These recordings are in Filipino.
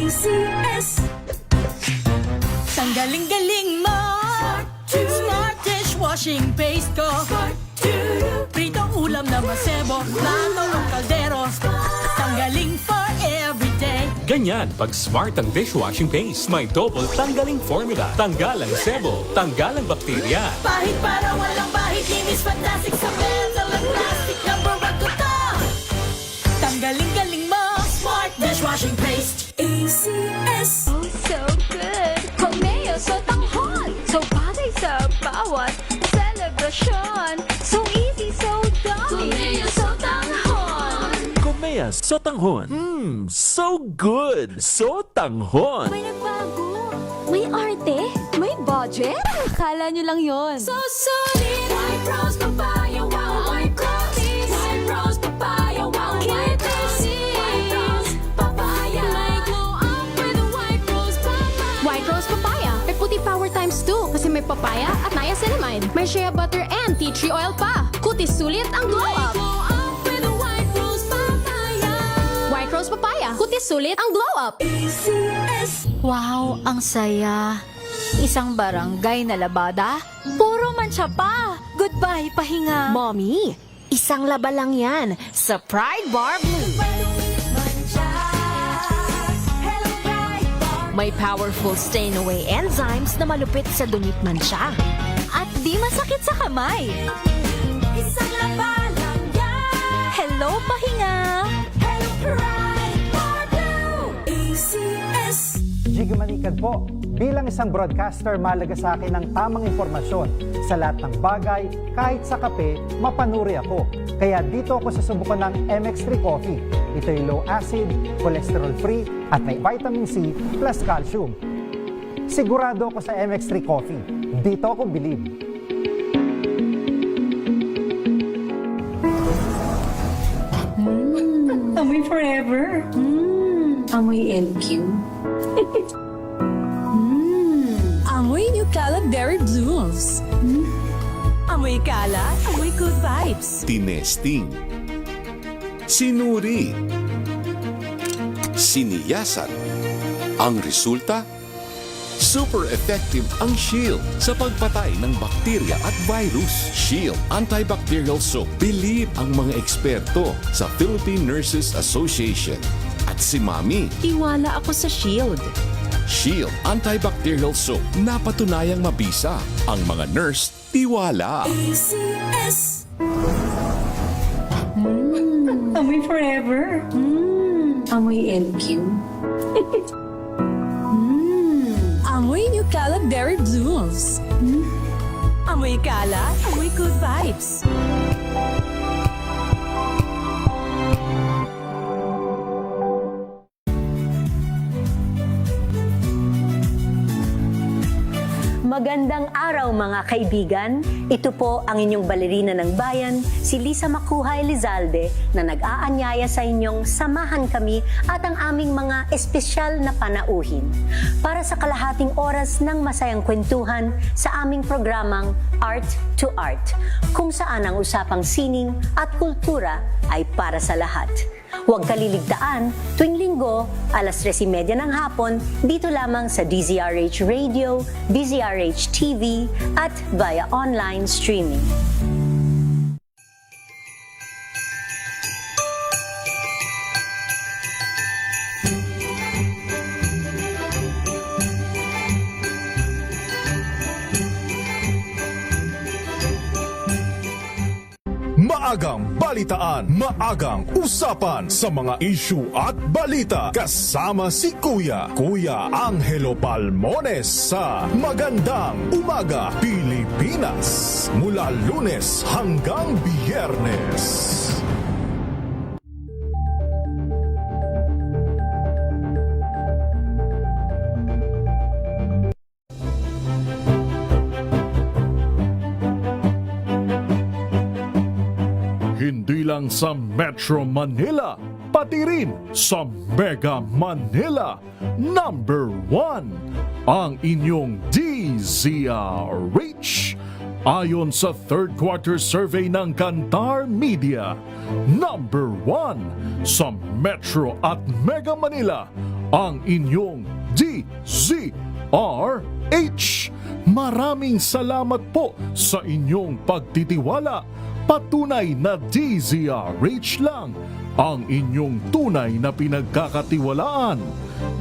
ACS. Ang galing-galing mo, Smart dishwashing paste ko, pritong ulam na masebo, plato o kaldero, tanggaling for everyday. Ganyan, pag smart ang dishwashing paste, may double tanggaling formula. Tanggal ang sebo, tanggal ang bakterya. Pahit para walang bahid, linis fantastic sa metal at plastic, number one ko to. Tanggaling-galing mo, Smart dishwashing paste. ACS. Oh, so good! Pameo sa tanghon, so bagay sa bawat selebrasyon. So easy, so dami. Pameo sa tanghon. Kumeas Sotanghon. So good! Sotanghon! May nagbago, may arte, may budget. Akala nyo lang yon. So solid, white rose papaya, wow, white rose, white rose papaya, wow, white rose, white rose papaya. May glow up with a white rose papaya. White Rose Papaya. May puti power times 2 kasi may papaya at niacinamide. May shea butter and tea tree oil pa. Kutis sulit ang glow up. Glow up with a white rose papaya. White Rose Papaya. Kutis sulit ang glow up. ACS. Wow, ang saya. Isang barangay na labada, puro mancha pa. Goodbye, pahinga. Mommy, isang laba lang yan sa Pride Bar Blue. May powerful stain-away enzymes na malupit sa dunit mancha. At di masakit sa kamay. Isang laba lang yan. Hello, pahinga. Hello, Pride Bar Blue. ACS. Jiggy Manikad po. Bilang isang broadcaster, malaga sa akin ang tamang impormasyon. Sa lahat ng bagay, kahit sa kape, mapanuri ako. Kaya dito ako susubukan ng MX3 Coffee. Ito'y low acid, cholesterol free, at may vitamin C plus calcium. Sigurado ako sa MX3 Coffee. Dito ako bilib. Amoy forever. Amoy LQ. Amoy New Calab Berry Blooms. Amoy kala, amoy good vibes. Tinesting, sinuri, siniyasan. Ang resulta, super effective ang Shield sa pagpatay ng bakterya at virus. Shield Antibacterial Soap. Believe ang mga eksperto sa Philippine Nurses Association. At si Mami, Tiwala ako sa Shield. Shield Antibacterial Soap. Napatunayang mabisa. Ang mga nurse, tiwala. ACS. Amoy forever. Amoy LQ. Amoy New Calab Berry Blooms. Amoy kala, amoy good vibes. Magandang araw mga kaibigan. Ito po ang inyong balerina ng bayan, si Lisa Makuha Elizalde, na nag-aanyaya sa inyong samahan kami at ang aming mga espesyal na panauhin para sa kalahating oras ng masayang kwentuhan sa aming programang Art to Art, kung saan ang usapang sining at kultura ay para sa lahat. Huwag kaliligtaan, tuwing linggo, alas 3:30 ng hapon, dito lamang sa DZRH Radio, DZRH TV, at via online streaming. Maagang balitaan, maagang usapan sa mga issue at balita. Kasama si Kuya Angelo Palmones sa Magandang Umaga Pilipinas. Mula Lunes hanggang Biyernes. Hindi lang sa Metro Manila, pati rin sa Mega Manila. Number 1, ang inyong DZRH. Ayon sa third quarter survey ng Kantar Media, number 1 sa Metro at Mega Manila ang inyong DZRH. Maraming salamat po sa inyong pagtitiwala. Patunay na DZRH lang ang inyong tunay na pinagkakatiwalaan.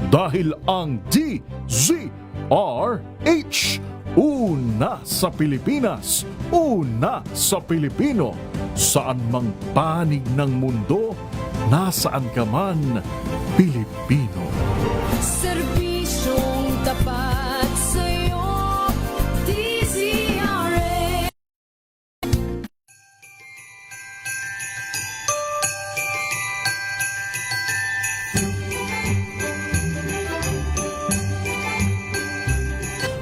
Dahil ang DZRH, una sa Pilipinas, una sa Pilipino. Saan mang panig ng mundo, nasaan ka man, Pilipino. Serbisyong tapat sa'yo, DZRH.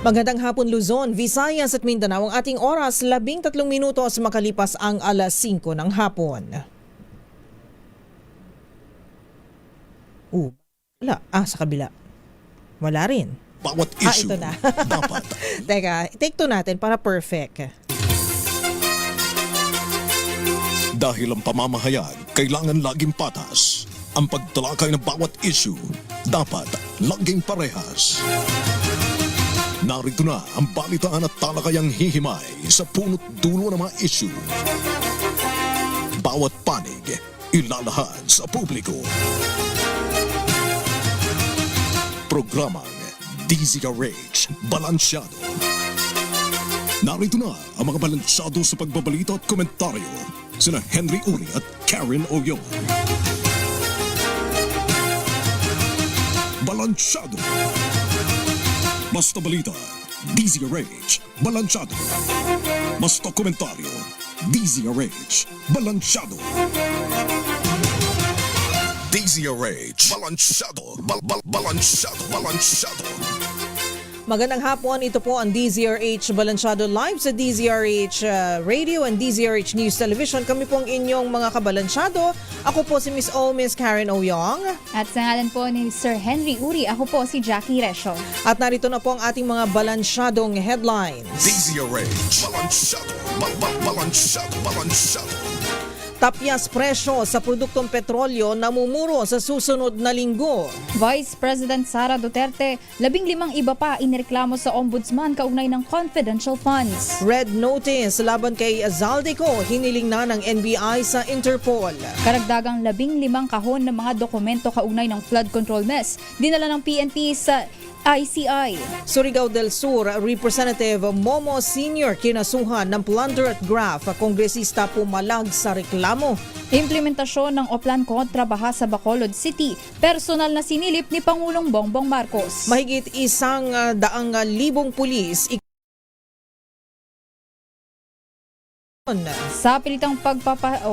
Magandang hapon Luzon, Visayas at Mindanao. Ang ating oras, 13 minutos makalipas ang alas 5 ng hapon. Wala. Sa kabila. Wala rin. Bawat issue ito na. dapat. Teka, take 2 natin para perfect. Dahil ang pamamahayag kailangan laging patas. Ang pagtalakay ng bawat issue dapat laging parehas. Narito na ang balitaan at talakayang hihimay sa punot dulo ng mga issue. Bawat panig ilalahad sa publiko. Programang DZRH Balansyado. Narito na ang mga balansyado sa pagbabalita at komentaryo. Sina Henry Uri at Karen Oyong. Balansyado. Basta balita, DZRH Balansyado. Basta komentaryo, DZRH Balansyado. DZRH Balansyado. Balansyado. Magandang hapon, ito po ang DZRH Balansyado live sa DZRH Radio and DZRH News Television. Kami pong inyong mga kabalansyado. Ako po si Miss Miss Karen Oyong. At sa ngalan po ni Sir Henry Uri, ako po si Jackie Resho. At narito na po ang ating mga balansyadong headlines. DZRH Balansyado. Tapyas presyo sa produktong petrolyo namumuro sa susunod na linggo. Vice President Sara Duterte, 15 iba pa inireklamo sa Ombudsman kaugnay ng confidential funds. Red notice laban kay Zaldico, hiniling na ng NBI sa Interpol. Karagdagang 15 kahon ng mga dokumento kaugnay ng flood control mess, dinala ng PNP sa ICI. Surigao del Sur, Representative Momo Sr. kinasuhan ng plunder at graft. Kongresista pumalag sa reklamo. Implementasyon ng Oplan kontra baha sa Bacolod City, personal na sinilip ni Pangulong Bongbong Marcos. Mahigit 100,000 pulis sa pilitang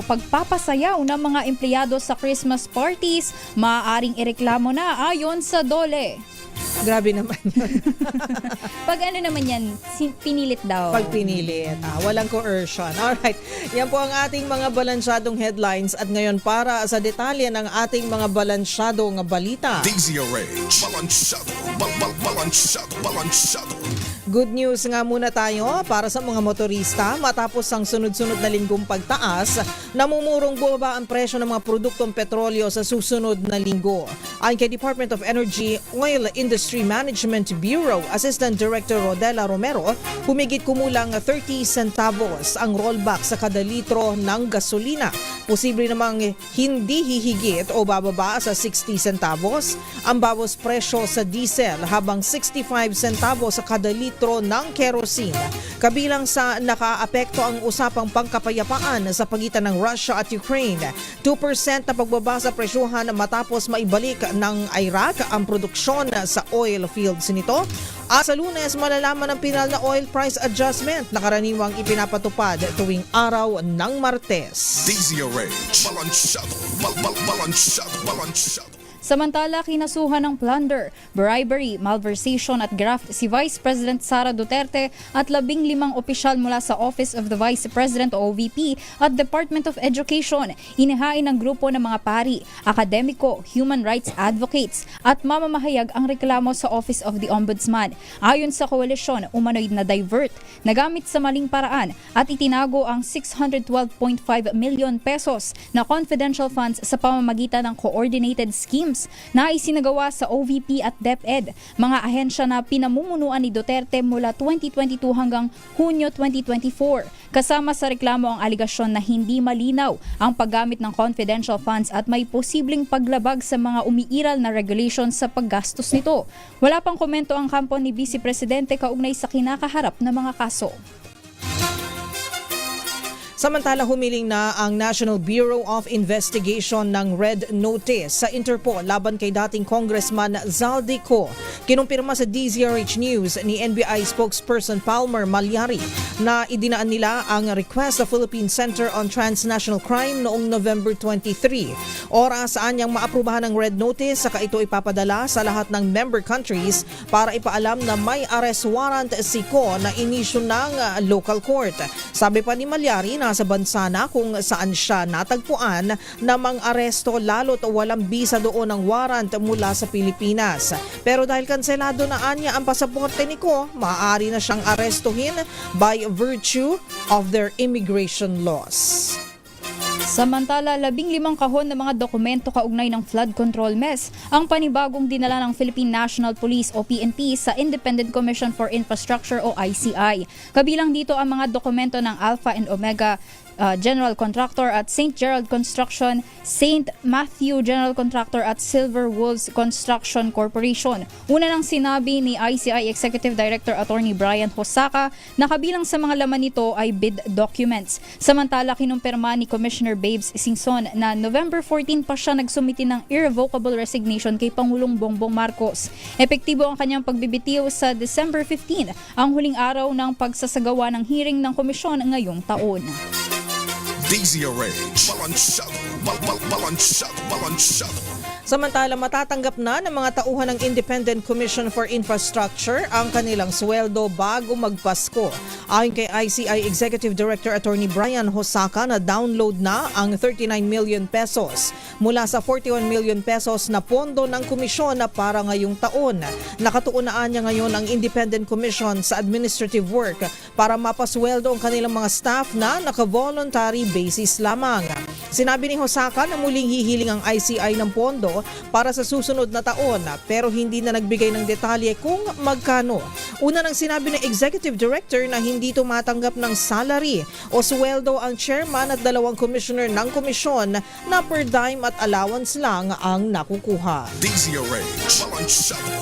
pagpapasayaw ng mga empleyado sa Christmas parties, maaaring ireklamo na ayon sa DOLE. Grabe naman yun. Pag ano naman yan, pinilit daw. Pag pinilit, walang coercion. Alright, yan po ang ating mga balansyadong headlines. At ngayon para sa detalye ng ating mga balansyadong balita. DZRH Balansyado. Good news nga muna tayo para sa mga motorista. Matapos ang sunod-sunod na linggong pagtaas, namumurong bumaba ang presyo ng mga produktong petrolyo sa susunod na linggo. Ayon kay Department of Energy Oil Industry Management Bureau Assistant Director Rodela Romero, humigit kumulang 30 centavos ang rollback sa kada litro ng gasolina. Posible namang hindi hihigit o bababa sa 60 centavos ang bawas presyo sa diesel, habang 65 centavos sa kada litro ng kerosene. Kabilang sa nakaapekto ang usapang pangkapayapaan sa pagitan ng Russia at Ukraine. 2% na pagbaba sa presyuhan matapos maibalik ng Iraq ang produksyon sa oil fields nito. At sa Lunes, malalaman ang pinal na oil price adjustment na karaniwang ipinapatupad tuwing araw ng Martes. DZRH Balansyado. Samantala, kinasuhan ng plunder, bribery, malversation at graft si Vice President Sara Duterte at 15 opisyal mula sa Office of the Vice President o OVP at Department of Education. Inihain ng grupo ng mga pari, akademiko, human rights advocates at mamamahayag ang reklamo sa Office of the Ombudsman. Ayon sa koalisyon, umano'y na-divert, nagamit sa maling paraan at itinago ang 612.5 million pesos na confidential funds sa pamamagitan ng coordinated schemes systems na isinagawa sa OVP at DepEd, mga ahensya na pinamumunuan ni Duterte mula 2022 hanggang Hunyo 2024. Kasama sa reklamo ang aligasyon na hindi malinaw ang paggamit ng confidential funds at may posibleng paglabag sa mga umiiral na regulations sa paggastos nito. Wala pang komento ang kampo ni Vice Presidente kaugnay sa kinakaharap na mga kaso. Samantala, humiling na ang National Bureau of Investigation ng Red Notice sa Interpol laban kay dating Congressman Zaldico. Kinumpirma sa DZRH News ni NBI spokesperson Palmer Malyari na idinaan nila ang request sa Philippine Center on Transnational Crime noong November 23. Oras saan niyang maaprubahan ng Red Notice, saka ito ipapadala sa lahat ng member countries para ipaalam na may arrest warrant si Ko na inisyu ng local court. Sabi pa ni Malyari, nasa bansa na kung saan siya natagpuan na mang-aresto lalo't walang bisa doon ng warrant mula sa Pilipinas. Pero dahil kanselado na anya ang pasaporte ni Ko, maaari na siyang arestuhin by virtue of their immigration laws. Samantala, 15 kahon ng mga dokumento kaugnay ng flood control mess ang panibagong dinala ng Philippine National Police o PNP sa Independent Commission for Infrastructure o ICI. Kabilang dito ang mga dokumento ng Alpha and Omega General Contractor at St. Gerald Construction, St. Matthew General Contractor at Silver Wolves Construction Corporation. Una nang sinabi ni ICI Executive Director Attorney Brian Hosaka na kabilang sa mga laman nito ay bid documents. Samantala, kinumpirma ni Commissioner Babes Singson na November 14 pa siya nagsumiti ng irrevocable resignation kay Pangulong Bongbong Marcos. Epektibo ang kanyang pagbibitiw sa December 15, ang huling araw ng pagsasagawa ng hearing ng komisyon ngayong taon. DZRH, balansyado. Samantala, matatanggap na ng mga tauhan ng Independent Commission for Infrastructure ang kanilang sweldo bago magpasko. Ayon kay ICI Executive Director Attorney Brian Hosaka na download na ang 39 million pesos mula sa 41 million pesos na pondo ng komisyon na para ngayong taon. Nakatuunaan niya ngayon ang Independent Commission sa administrative work para mapasweldo ang kanilang mga staff na naka-voluntary basis lamang. Sinabi ni Hosaka na muling hihiling ang ICI ng pondo para sa susunod na taon pero hindi na nagbigay ng detalye kung magkano. Una nang sinabi ng Executive Director na hindi tumatanggap ng salary o sweldo ang chairman at dalawang commissioner ng komisyon na per dime at allowance lang ang nakukuha. DZRH, balansyado.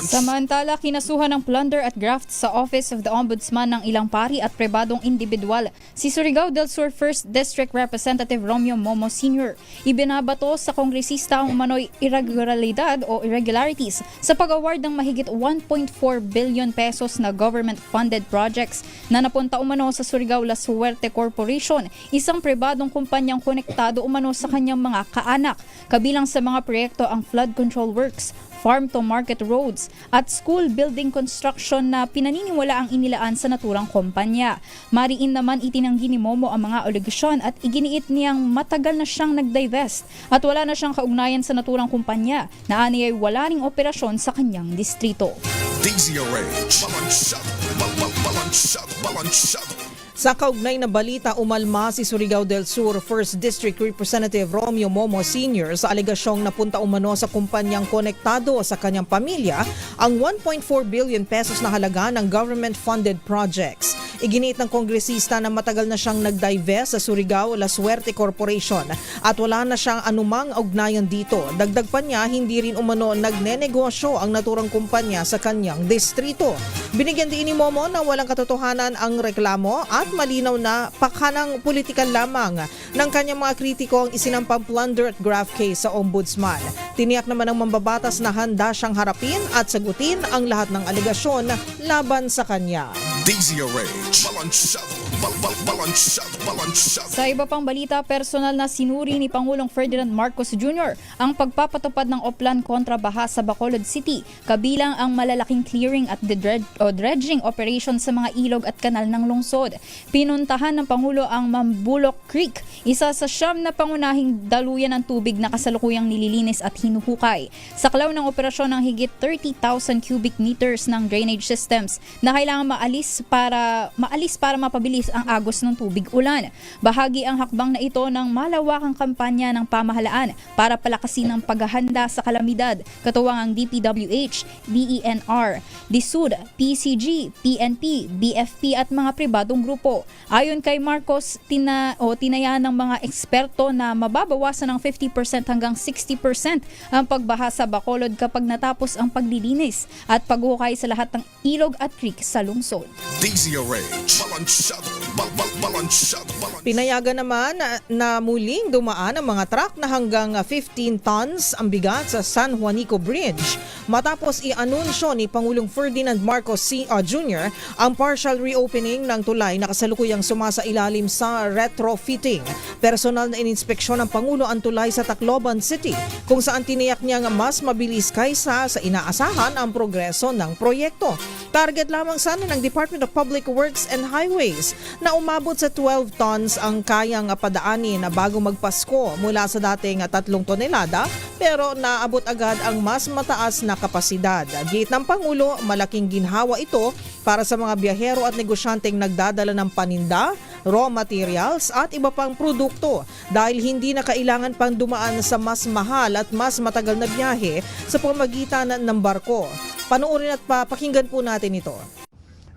Samantala, kinasuhan ng plunder at graft sa Office of the Ombudsman ng ilang pari at pribadong individual si Surigao del Sur 1st District Representative Romeo Momo Sr. Ibinabato sa kongresista ang umano'y irregularities sa pag-award ng mahigit 1.4 billion pesos na government-funded projects na napunta umano sa Surigao La Suerte Corporation, isang pribadong kumpanyang konektado umano sa kanyang mga kaanak. Kabilang sa mga proyekto ang flood control works, farm-to-market roads at school building construction na pinaniniwala ang inilaan sa naturang kumpanya. Mariin naman itinanggi ni Momo ang mga alegasyon at iginiit niyang matagal na siyang nag-divest at wala na siyang kaugnayan sa naturang kumpanya na aniyay wala ring operasyon sa kanyang distrito. DZRH, balansyado. Sa kaugnay na balita, umalma si Surigao del Sur 1st District Representative Romeo Momo Sr. sa alegasyong napunta umano sa kumpanyang konektado sa kanyang pamilya ang 1.4 billion pesos na halaga ng government-funded projects. Iginiit ng kongresista na matagal na siyang nag-divest sa Surigao La Suerte Corporation at wala na siyang anumang ugnayan dito. Dagdag pa niya, hindi rin umano nagnenegosyo ang naturang kumpanya sa kanyang distrito. Binigyan din ni Momo na walang katotohanan ang reklamo at malinaw na pakanang politikal lamang ng kanyang mga kritiko ang isinampang plunder at graft case sa ombudsman. Tiniyak naman ng mambabatas na handa siyang harapin at sagutin ang lahat ng alegasyon laban sa kanya. DZRH, balansyado. Sa iba pang balita, personal na sinuri ni Pangulong Ferdinand Marcos Jr. ang pagpapatupad ng oplan kontra baha sa Bacolod City, kabilang ang malalaking clearing at dredging operation sa mga ilog at kanal ng lungsod. Pinuntahan ng Pangulo ang Mambulok Creek, isa sa siyam na pangunahing daluyan ng tubig na kasalukuyang nililinis at hinuhukay. Saklaw ng operasyon ng higit 30,000 cubic meters ng drainage systems na kailangan maalis para mapabilis ang agos ng tubig ulan. Bahagi ang hakbang na ito ng malawakang kampanya ng pamahalaan para palakasin ang paghahanda sa kalamidad, katuwang ang DPWH, DENR, DSUD, PCG, PNP, BFP at mga pribadong grupo. Ayon kay Marcos, tinayaan ng mga eksperto na mababawasan ng 50% hanggang 60% ang pagbaha sa Bacolod kapag natapos ang paglilinis at paghuhukay sa lahat ng ilog at creek sa lungsod. DZRH, balansyado. Pinayagan naman na muling dumaan ang mga truck na hanggang 15 tons ang bigat sa San Juanico Bridge matapos i-anunsyo ni Pangulong Ferdinand Marcos Jr. ang partial reopening ng tulay na kasalukuyang sumasailalim sa retrofitting. Personal na ininspeksyon ng Pangulo ang tulay sa Tacloban City kung saan tiniyak niyang mas mabilis kaysa sa inaasahan ang progreso ng proyekto. Target lamang sana ng Department of Public Works and Highways na umabot sa 12 tons ang kayang padaanin na bago magpasko mula sa dating 3 tonelada pero naabot agad ang mas mataas na kapasidad. Gate ng Pangulo, malaking ginhawa ito para sa mga biyahero at negosyanteng nagdadala ng paninda, raw materials at iba pang produkto dahil hindi na kailangan pang dumaan sa mas mahal at mas matagal na biyahe sa pamamagitan ng barko. Panoorin at pakinggan po natin ito.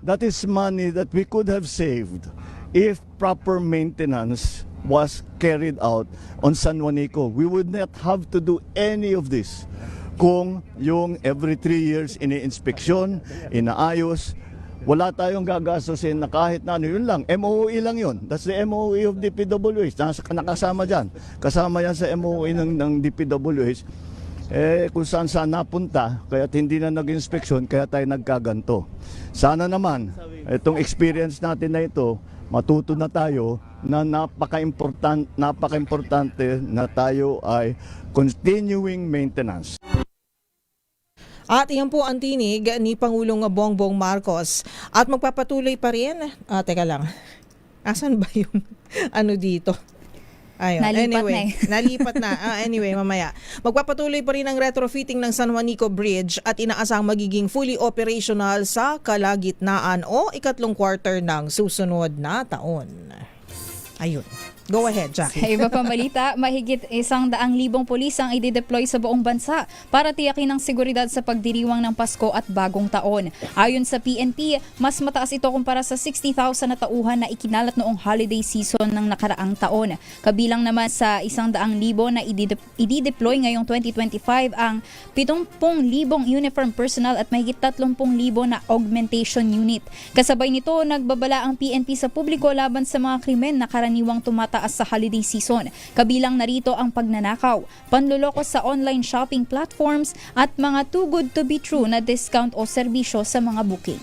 That is money that we could have saved if proper maintenance was carried out on San Juanico. We would not have to do any of this kung yung every 3 years ini-inspeksyon, inaayos. Wala tayong gagastusin na kahit na ano, yun lang, MOE lang yun. That's the MOE of DPWH. Nakasama dyan. Kasama yan sa MOE ng DPWH. Kung saan napunta, kaya hindi na nag-inspeksyon, kaya tayo nagkaganto. Sana naman, itong experience natin na ito, matuto na tayo na napaka-importante na tayo ay continuing maintenance. At iyan po ang tinig ni Pangulong Bongbong Marcos. At magpapatuloy pa rin. Teka lang. Asan ba yung ano dito? Ayun. Nalipat na. Anyway, mamaya. Magpapatuloy pa rin ang retrofitting ng San Juanico Bridge at inaasang magiging fully operational sa kalagitnaan o ikatlong quarter ng susunod na taon. Ayun. Go ahead, Jackie. Sa iba pang balita, mahigit 100,000 pulis ang i-deploy sa buong bansa para tiyakin ang seguridad sa pagdiriwang ng Pasko at Bagong Taon. Ayon sa PNP, mas mataas ito kumpara sa 60,000 na tauhan na ikinalat noong holiday season ng nakaraang taon. Kabilang naman sa 100,000 na i-deploy ngayong 2025 ang 70,000 uniform personnel at mahigit 30,000 na augmentation unit. Kasabay nito, nagbabala ang PNP sa publiko laban sa mga krimen na karaniwang tumataas sa holiday season. Kabilang narito ang pagnanakaw, panluloko sa online shopping platforms at mga too good to be true na discount o serbisyo sa mga booking.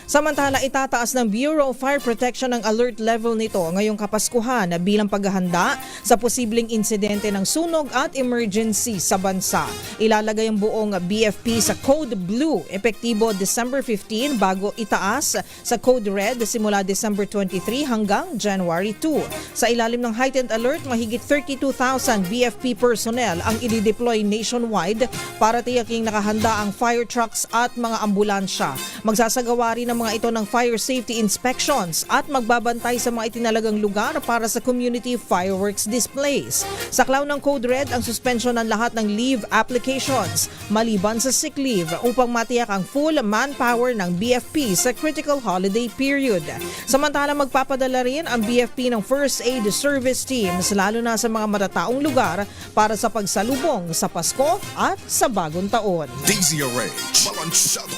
Samantala, itataas ng Bureau of Fire Protection ang alert level nito ngayong Kapaskuhan bilang paghahanda sa posibleng insidente ng sunog at emergency sa bansa. Ilalagay ang buong BFP sa Code Blue epektibo December 15 bago itaas sa Code Red simula December 23 hanggang January 2. Sa ilalim ng heightened alert, mahigit 32,000 BFP personnel ang i-deploy nationwide para tiyaking nakahanda ang fire trucks at mga ambulansya. Magsasagawa rin ng mga ito ng fire safety inspections at magbabantay sa mga itinalagang lugar para sa community fireworks displays. Saklaw ng Code Red ang suspension ng lahat ng leave applications maliban sa sick leave upang matiyak ang full manpower ng BFP sa critical holiday period. Samantala, magpapadala rin ang BFP ng first aid service teams lalo na sa mga matataong lugar para sa pagsalubong sa Pasko at sa Bagong Taon. DZRH, balansyado.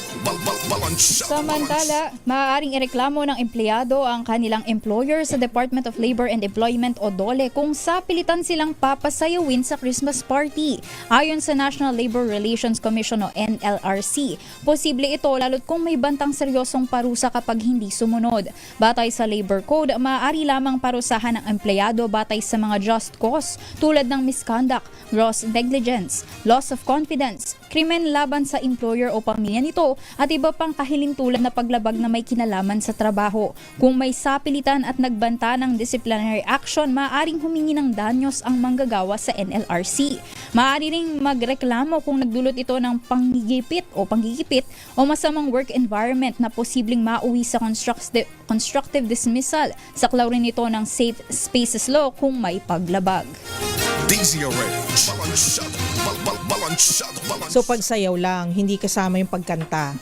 Samantala, maaaring ireklamo ng empleyado ang kanilang employer sa Department of Labor and Employment o DOLE kung sapilitan silang papasayawin sa Christmas party. Ayon sa National Labor Relations Commission o NLRC, posible ito lalo't kung may bantang seryosong parusa kapag hindi sumunod. Batay sa Labor Code, maaari lamang parusahan ng empleyado batay sa mga just cause tulad ng misconduct, gross negligence, loss of confidence, krimen laban sa employer o pamilya nito at iba pang kahilintulad na paglabag na may kinalaman sa trabaho. Kung may sapilitan at nagbanta ng disciplinary action, maaaring humingi ng danyos ang manggagawa sa NLRC. Maaari ring magreklamo kung nagdulot ito ng panggigipit o masamang work environment na posibleng mauwi sa constructive dismissal. Saklaw rin ito ng Safe Spaces Law kung may paglabag. DZRH, balansyado. So pagsayaw lang, hindi kasama yung pagkanta.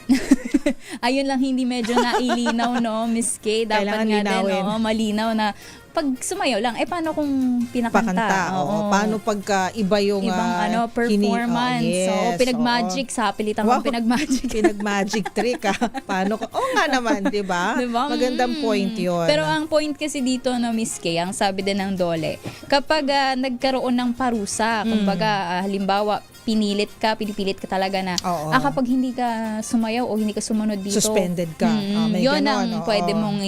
Ayun lang, hindi medyo nailinaw, no, Miss Kay. Dapat Kailangan nga linawin. din, no, malinaw na pag sumayaw lang, paano kung pinakanta? Pakanta, oo. Paano pagka iba yung ibang performance. yes, pinag-magic, sa pilitan Wow. mo pinag-magic. Pinag-magic trick, Paano? Nga naman, di ba? Diba? Magandang point yun. Pero ang point kasi dito, no, Miss Kay, ang sabi din ng Dole, kapag nagkaroon ng parusa, kumbaga, halimbawa, pinipilit ka talaga na kapag hindi ka sumayaw o hindi ka sumunod dito, suspended ka. May yun ganon, ang pwede mong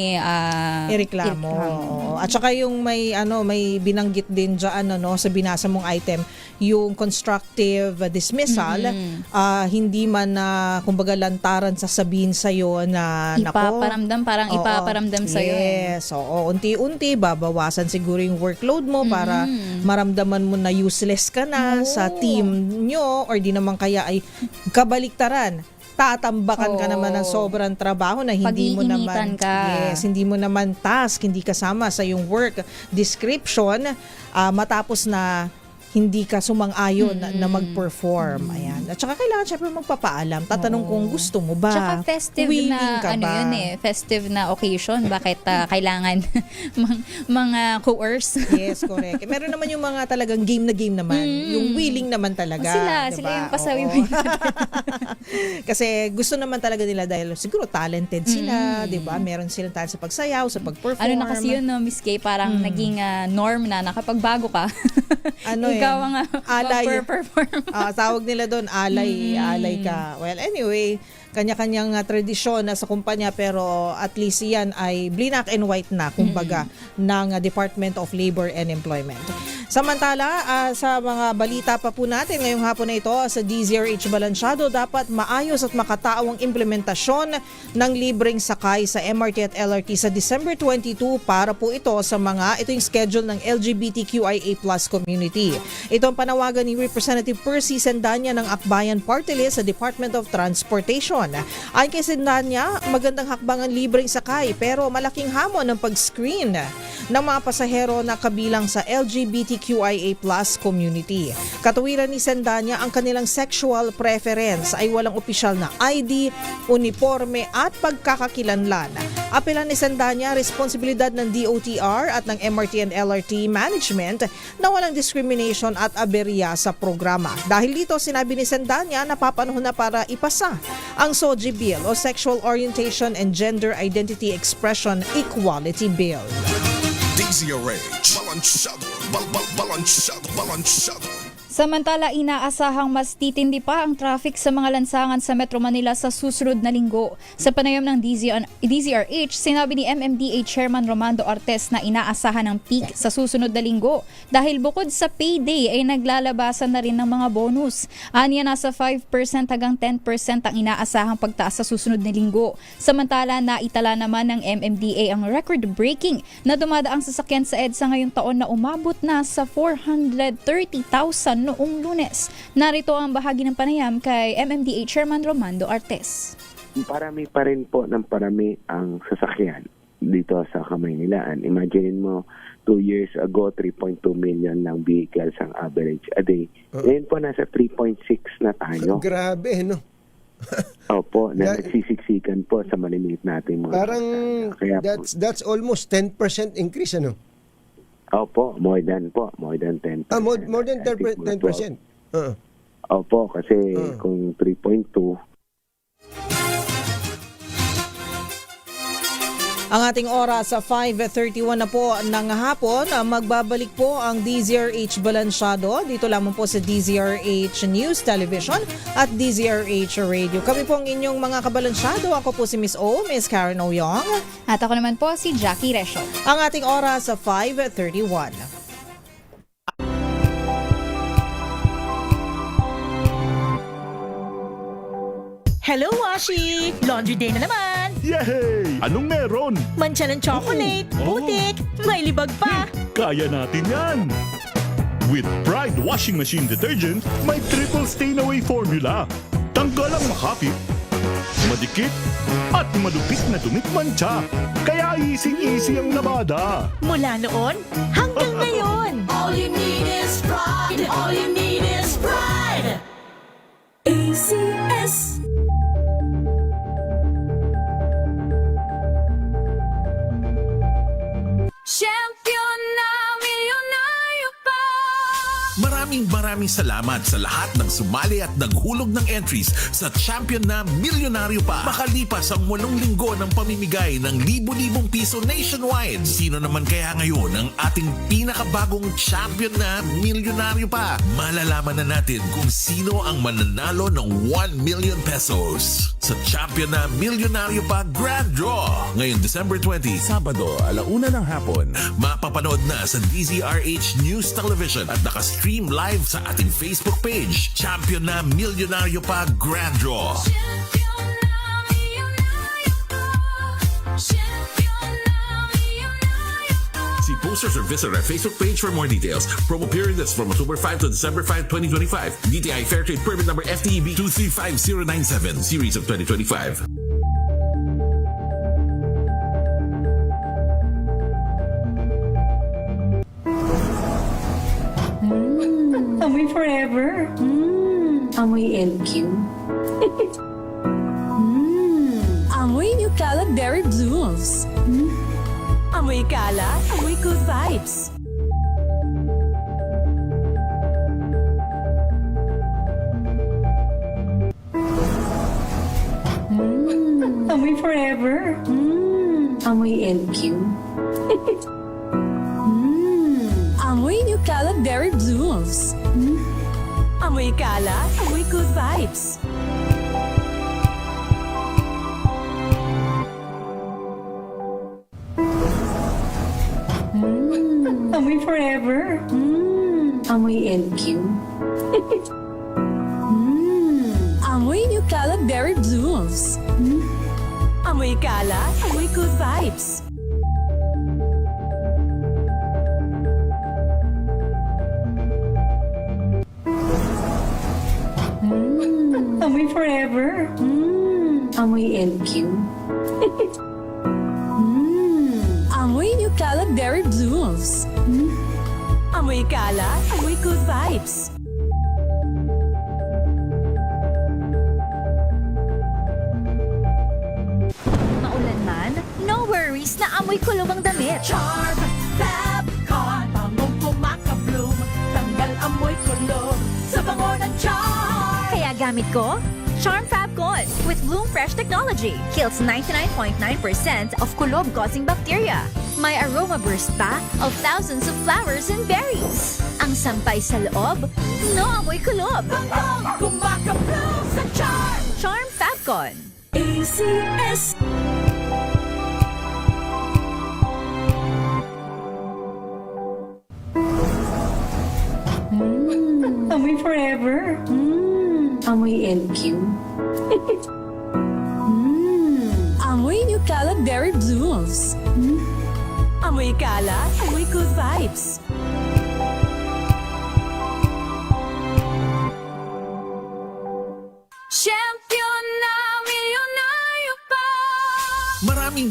ireklamo. At saka yung may binanggit din diyan sa binasa mong item, yung constructive dismissal, hindi man kumbaga lantaran sasabihin sa iyo na ipaparamdam sa iyo. Yes, unti-unti babawasan siguro yung workload mo para maramdaman mo na useless ka na sa team nyo, or di naman kaya ay kabaliktaran, tatambakan ka naman ng sobrang trabaho na hindi mo naman hindi mo naman task, hindi kasama sa yung work description, matapos na hindi ka sumang-ayon na mag-perform. Ayan. At saka kailangan syempre magpapaalam. Tatanong kung gusto mo ba. Tsaka festive na, ka ba? festive na occasion. Bakit kailangan mga coerce? Yes, correct. Meron naman yung mga talagang game naman. Yung willing naman talaga. Sila yung pasawi. Kasi gusto naman talaga nila dahil siguro talented sila, di ba? Meron silang talent sa pagsayaw, sa pag-perform. Ano na kasi yun, no, Miss Kay, parang naging norm na nakapagbago ka. Ikaw ang mag-perform. Tawag nila doon, alay ka. Well, anyway, kanya-kanyang tradisyon sa kumpanya, pero at least yan ay black and white na, kumbaga, ng Department of Labor and Employment. Samantala, sa mga balita pa po natin ngayong hapon na ito sa DZRH Balansyado, dapat maayos at makatao ang implementasyon ng libreng sakay sa MRT at LRT sa December 22 para po ito yung schedule ng LGBTQIA+ community. Ito ang panawagan ni Representative Percy Sendanya ng Akbayan Party List sa Department of Transportation. Ayon kay Sendanya, magandang hakbang ang libreng sakay, pero malaking hamon ng pag-screen ng mga pasahero na kabilang sa LGBTQIA+ community. Katuwiran ni Sendanya, ang kanilang sexual preference ay walang opisyal na ID, uniforme at pagkakakilanlan. Apelan ni Sendanya, responsibilidad ng DOTR at ng MRT and LRT management na walang discrimination at aberya sa programa. Dahil dito, sinabi ni Sendanya na napapanahon na para ipasa ang SOGI Bill o Sexual Orientation and Gender Identity Expression Equality Bill. DZRH, balansyado. Samantala, inaasahang mas titindi pa ang traffic sa mga lansangan sa Metro Manila sa susunod na linggo. Sa panayam ng DZRH, sinabi ni MMDA Chairman Romando Artes na inaasahan ng peak sa susunod na linggo dahil bukod sa payday ay naglalabasan na rin ng mga bonus. Aniya, nasa 5% hanggang 10% ang inaasahang pagtaas sa susunod na linggo. Samantala, naitala naman ng MMDA ang record-breaking na dumadaang sasakyan sa EDSA ngayong taon na umabot na sa 430,000 noong Lunes. Narito ang bahagi ng panayam kay MMDA Chairman Romando Artes. Parami pa rin po ng parami ang sasakyan dito sa Kamaynilaan. Imagine mo, 2 years ago, 3.2 million ng vehicles ang average a day. Ngayon po, nasa 3.6 na tayo. Grabe, no? Opo, na nagsisiksikan po sa maliliit natin mga parang kaya that's almost 10% increase, ano? Opo, more than 10%. More than 10%. Opo, kasi kung 3.2. Ang ating oras sa 5:31 na po ng hapon, magbabalik po ang DZRH Balansyado dito lamang po sa DZRH News Television at DZRH Radio. Kami po ang inyong mga kabalansyado. Ako po si Miss O, Miss Karen Oyong. At ako naman po si Jackie Resho. Ang ating oras sa 5:31. Hello, Washi! Laundry day na naman! Yay! Anong meron? Mancha ng chocolate, putik, may libag pa! Kaya natin yan! With Pride Washing Machine Detergent, may triple stain away formula. Tanggal ang makapit, madikit, at malupit na dumikmantsa. Kaya easy-easy ang labada. Mula noon hanggang ngayon. All you need is pride. All you need is pride. ACS. Champion na milyonaryo pa. Maraming salamat sa lahat ng sumali at naghulog ng entries sa Champion na Milyonaryo Pa. Makalipas ang 8 linggo ng pamimigay ng libo-libong piso nationwide. Sino naman kaya ngayon ang ating pinakabagong Champion na Milyonaryo Pa? Malalaman na natin kung sino ang mananalo ng 1 million pesos sa Champion na Milyonaryo Pa Grand Draw ngayong December 20, Sabado, 1:00 ng hapon. Mapapanood na sa DZRH News Television at naka-stream live sa ating Facebook page, Champion na Milyonaryo Pa Grand Draw. See posters or visit our Facebook page for more details. Promo period is from October 5 to December 5, 2025. DTI Fairtrade Permit Number FTEB 235097, Series of 2025. Amoy forever. Amoy LQ. Amoy New Cala Berry Blooms. Amoy Cala, amoy good vibes. Amoy forever. Amoy LQ. Amoy New Cala Berry Blooms. Amoy Cala, amoy good vibes. Amoy forever. Amoy LQ. Amoy New Cala Berry Blooms. Amoy Cala, amoy good vibes. Amoy forever. Amoy LQ. Amoy New Cala Berry Blooms. Amoy Cala, amoy good vibes. Maulan man, no worries na amoy kulog ang damit. Charm Fabcon, bangong kumakabloom. Tanggal amoy kulog sa bango ng charm. Kaya gamit ko, Charm Fabcon with Bloom Fresh technology. Kills 99.9% of kulob-causing bacteria. May aroma burst pa of thousands of flowers and berries. Ang sampay sa loob, no amoy kulob. Bangong kumakabloom sa charm. Charm Fabcon. ACS. Amoy forever. Amoy LQ. Amoy New Cala Berry Blooms. Amoy Cala, amoy good vibes. Champion na milyonaryo pa.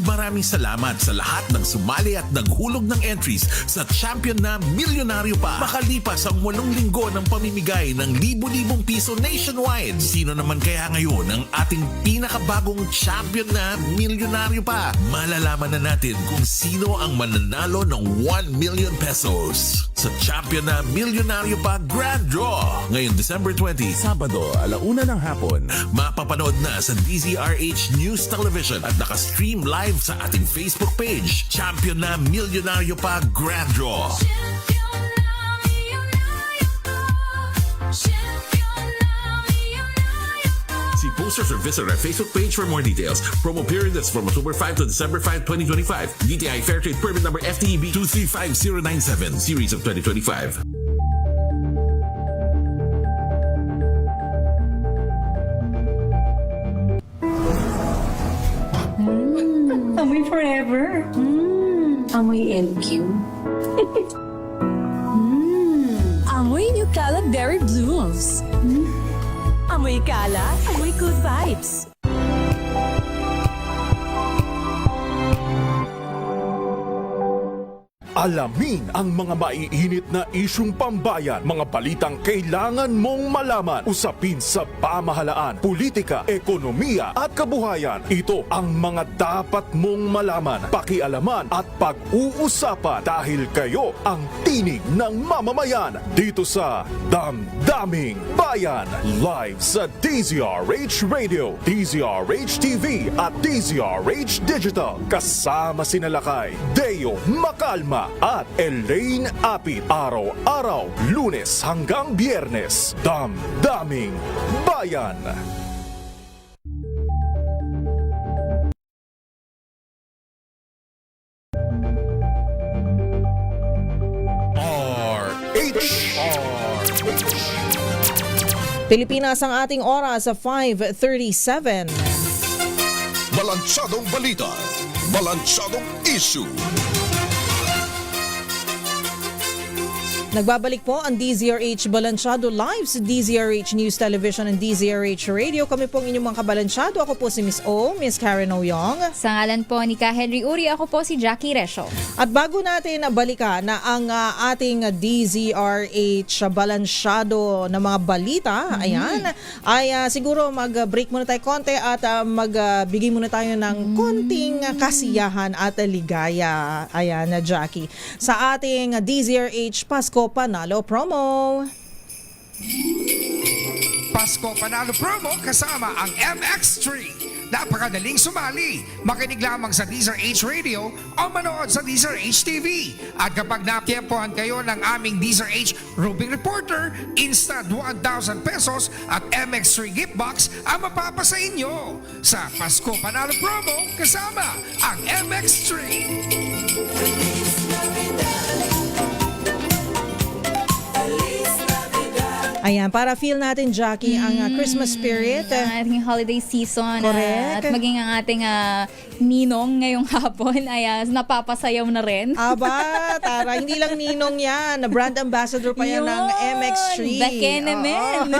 Maraming salamat sa lahat ng sumali at naghulog ng entries sa Champion na Milyonaryo Pa. Makalipas ang 8 linggo ng pamimigay ng libo-libong piso nationwide. Sino naman kaya ngayon ang ating pinakabagong Champion na Milyonaryo Pa? Malalaman na natin kung sino ang mananalo ng 1 million pesos sa Champion na Milyonaryo Pa Grand Draw ngayong December 20, Sabado, 1:00 ng hapon. Mapapanood na sa DZRH News Television at naka-stream live sa ating Facebook page, Champion na Milyonaryo Pa Grand Draw. See posters or visit our Facebook page for more details. Promo period is from October 5 to December 5, 2025. DTI Fairtrade Permit Number FTEB 235097, Series of 2025. Amoy forever. Amoy LQ. Dairy Blooms. Amoy kalat, amoy good vibes. Alamin ang mga maiinit na isyung pambayan, mga balitang kailangan mong malaman, usapin sa pamahalaan, politika, ekonomiya at kabuhayan. Ito ang mga dapat mong malaman, pakialaman at pag-uusapan dahil kayo ang tinig ng mamamayan dito sa Damdaming Bayan. Live sa DZRH Radio, DZRH TV at DZRH Digital. Kasama sina Lakay, Deo Macalma at Elaine Apit. Araw-araw, Lunes hanggang Biyernes. Damdaming Bayan. Pilipinas ang ating oras sa 5:37. Balansadong balita, balansadong issue. Nagbabalik po ang DZRH Balansyado live sa DZRH News Television and DZRH Radio. Kami po ang inyong mga kabalansyado. Ako po si Miss O, Miss Karen Oyong. Sa ngalan po ni Ka Henry Uri, ako po si Jackie Resho. At bago natin balikan na ang ating DZRH Balansyado na mga balita, ayan, ay siguro mag-break muna tayo konti at magbigay muna tayo ng konting kasiyahan at ligaya. Ayan, Jackie. Sa ating DZRH Pasko Panalo Promo. Pasko Panalo Promo kasama ang MX3. Napakadaling sumali. Makinig lamang sa DZRH Radio o manood sa DZRH TV. At kapag nakiempohan kayo ng aming DZRH Roving Reporter, instant 1,000 pesos at MX3 gift box ang mapapasa inyo. Sa Pasko Panalo Promo kasama ang MX3. Ayan, para feel natin, Jackie, ang Christmas spirit. Ang ating holiday season. Correct. At maging ang ating ninong ngayong hapon ay napapasayaw na rin. Aba, tara, hindi lang ninong yan. Brand ambassador pa yan ng MX3. Bekenemen.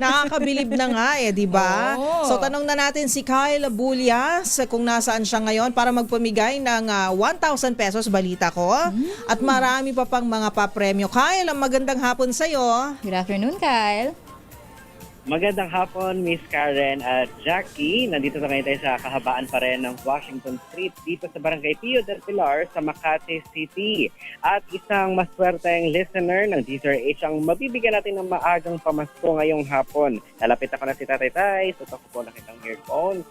Nakakabilib na nga di ba? Oo. So, tanong na natin si Kyle Bulias kung nasaan siya ngayon para magpamigay ng 1,000 pesos, balita ko. At marami pa pang mga papremyo. Kyle, magandang hapon sa'yo. Good afternoon, Kyle. Magandang hapon, Miss Karen at Jackie. Nandito na tayo sa kahabaan pa rin ng Washington Street dito sa Barangay Pio del Pilar sa Makati City. At isang maswerteng listener ng DZRH ang mabibigyan natin ng maagang pamasko ngayong hapon. Lalapit ako na si Tatay Tay, sutok ko po na kitang earphones.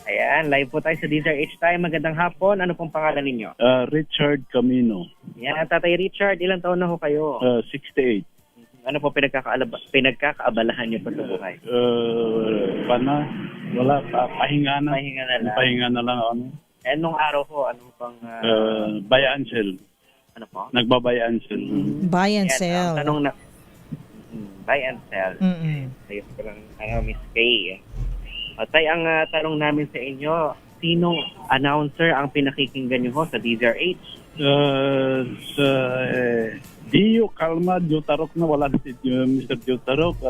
Ayan, live po tayo sa DZRH Time. Magandang hapon. Ano pong pangalan ninyo? Richard Camino. Yan, Tatay Richard, ilang taon na ho kayo? 68. Ano po pinagkakaabalahan niyo po sa buhay? Wala, pahinga na. Pahinga na lang. Pahinga na lang. Ano? Eh, nung araw po, ano pang... buy and sell. Ano po? Nagbabay and sell. Buy and sell. Tanong na... buy and sell. Ayos ko lang, Miss Kay. Tay, ang tanong namin sa inyo, sinong announcer ang pinakikinggan niyo ho sa DZRH? Dio Calma, Jotarok na wala si Mr. Jotarok.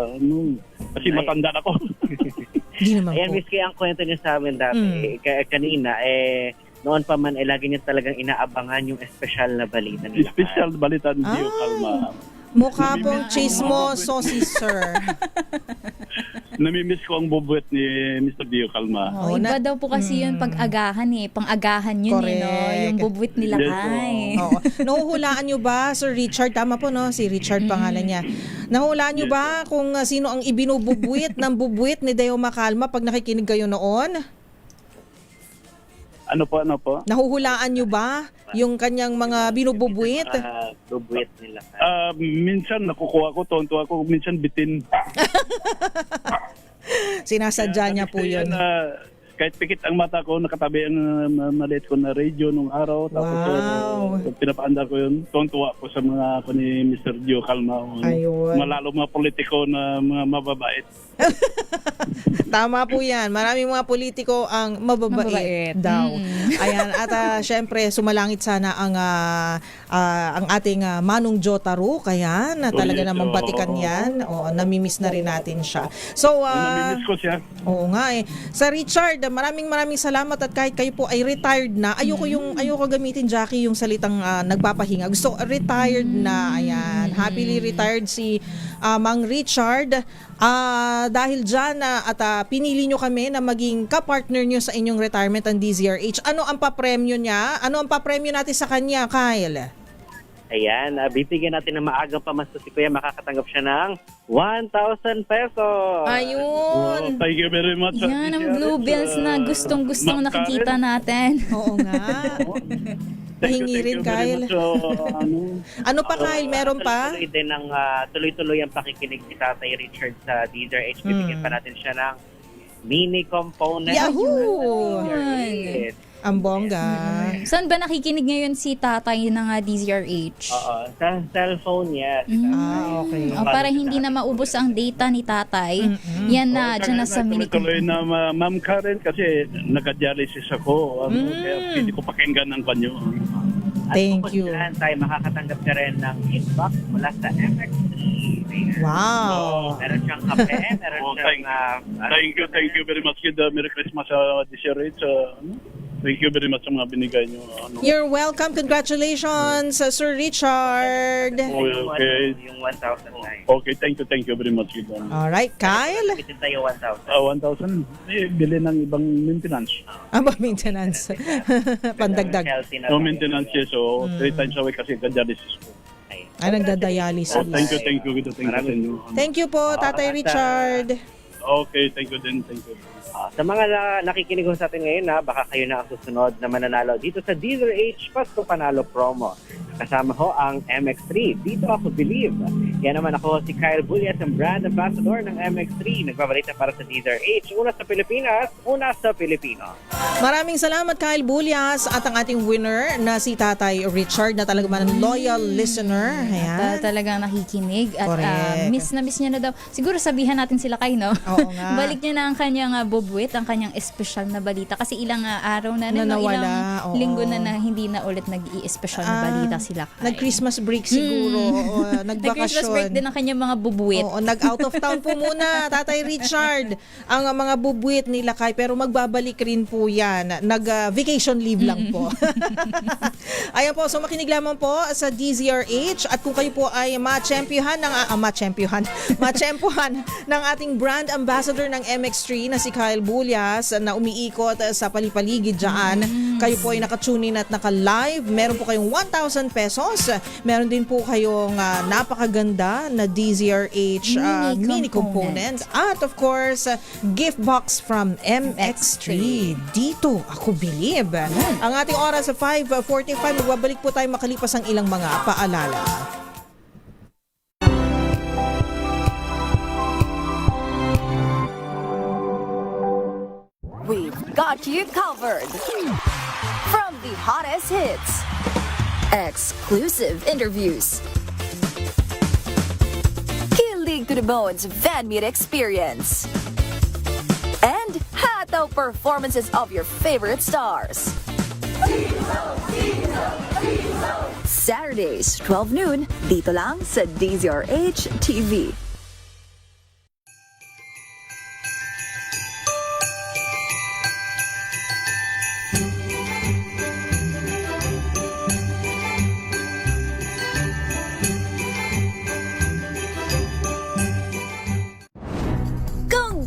Kasi matanda na ako. Ayan, Miss Kay, ang kwento niyo sa amin dati, kanina, noon pa man, lagi niyo talagang inaabangan yung espesyal na balita nila. Special balita ni Dio Calma. Mukha pong chismoso si Sir. Namimiss ko ang bubuet ni Mr. Dio Calma. Iba daw po kasi yun pag-agahan pang-agahan yun no? Yung bubuit nila kay. Nahuhulaan nyo ba, Sir Richard? Tama po, no? Si Richard pangalan niya. Nahuhulaan nyo ba kung sino ang ibinububuit ng bubuit ni Deo Macalma pag nakikinig kayo noon? Ano po? Nahuhulaan nyo ba yung kanyang mga binububuit? Bubuit nila. Minsan nakukuha ko, tonto ako, minsan bitin. Sinasadya niya po yun. kahit pikit ang mata ko, nakatabi ang maliit ko na radio nung araw. Tapos pinapaandar ko yun. Tuwang-tuwa ko sa mga ako ni Mr. Gio Calma. Ayun. Malalo mga politiko na mga mababait. Tama po yan. Maraming mga politiko ang mababait daw. Ayan. At syempre, sumalangit sana ang ating Manong Jotaro. Kaya na talaga namang batikan yan. Namimiss na rin natin siya. So, namimiss ko siya. Oo nga eh. Sa Richard, maraming salamat at kahit kayo po ay retired na, ayoko gamitin, Jackie, yung salitang nagpapahinga. Gusto retired na. Ayan. Happily retired si Mang Richard. Dahil dyan at pinili nyo kami na maging kapartner nyo sa inyong retirement ang DZRH. Ano ang papremyo niya? Ano ang papremyo natin sa kanya, Kyle? Ayan, bibigyan natin ng maagang pamasko si Kuya. Makakatanggap siya ng 1,000 pesos. Ayun. Thank you very much. Yan ang blue bills na gustong-gustong nakikita natin. Oo nga. Pahingi rin, Kyle. Ano pa, Kyle? Meron pa? Tuloy din ng tuloy-tuloy ang pakikinig ni Tatay Richard sa DZRH. Bibigyan pa natin siya ng mini component. Yahoo! Ang bongga. Saan ba nakikinig ngayon si tatay ng DZRH? Oo, sa cellphone niya. Okay. Para hindi na maubos ang data ni tatay. Yan na, dyan na sa mini Tuloy na Ma'am Karen kasi naka-dialysis ako. Kaya hindi ko pakinggan ang panyo. Thank you. At tayo makakatanggap ka rin ng inbox mula sa MX3. Wow. Meron siyang kape, meron siyang... Thank you very much. Merry Christmas sa DZRH. Thank you very much sa mga binigay nyo. You're welcome. Congratulations, Sir Richard. Okay. Yung 1,000 na yun. Okay, thank you very much. Alright, Kyle. Bitin tayo 1,000. 1,000. Bili ng ibang maintenance. Maintenance. Pandagdag. No maintenance, so 3 times a week kasi ka-dialysis ko. Nagda-dialysis. Thank you. Thank you po, Tatay Richard. Okay, thank you din. Sa mga nakikinig sa atin ngayon, baka kayo na ang susunod na mananalo dito sa DZRH Pasko Panalo Promo. Kasama ho ang MX3. Dito ako believe. Yan naman ako si Kyle Bullias, ang brand ambassador ng MX3. Nagbabalita para sa DZRH. Una sa Pilipinas, una sa Pilipino. Maraming salamat, Kyle Bullias, at ang ating winner na si Tatay Richard na talaga man loyal listener. Ayan. Talagang nakikinig at miss niya na daw. Siguro sabihan natin sila kayo, no? Oo nga. Balik niya na ang kanyang bubuit, ang kanyang espesyal na balita. Kasi ilang araw na nawala, ilang linggo na hindi na ulit nag-i-espesyal na balita sila kayo. Nag-Christmas break siguro. Nag-Christmas break din ang kanyang mga bubuit. Oo, nag-out of town po muna, Tatay Richard, ang mga bubuit nila kay, pero magbabalik rin po yan. Nag-vacation leave lang po. Ayan po, so makinig lamang po sa DZRH at kung kayo po ay ma-champiohan ng ating brand ambassador ng MX3 na si Kyle Bullias na umiikot sa palipaligid dyan. Kayo po ay nakatunin at naka-live. Meron po kayong 1,000 pesos. Meron din po kayong napakaganda na DZRH mini component. At of course, gift box from MX3. Dito ako believe. Ang ating oras sa 5:45. Magbabalik po tayo makalipas ang ilang mga paalala. We've got you covered. From the hottest hits, exclusive interviews, kilig to the bones fan meet experience, and hataw performances of your favorite stars. Saturdays, 12 noon, dito lang sa DZRH TV.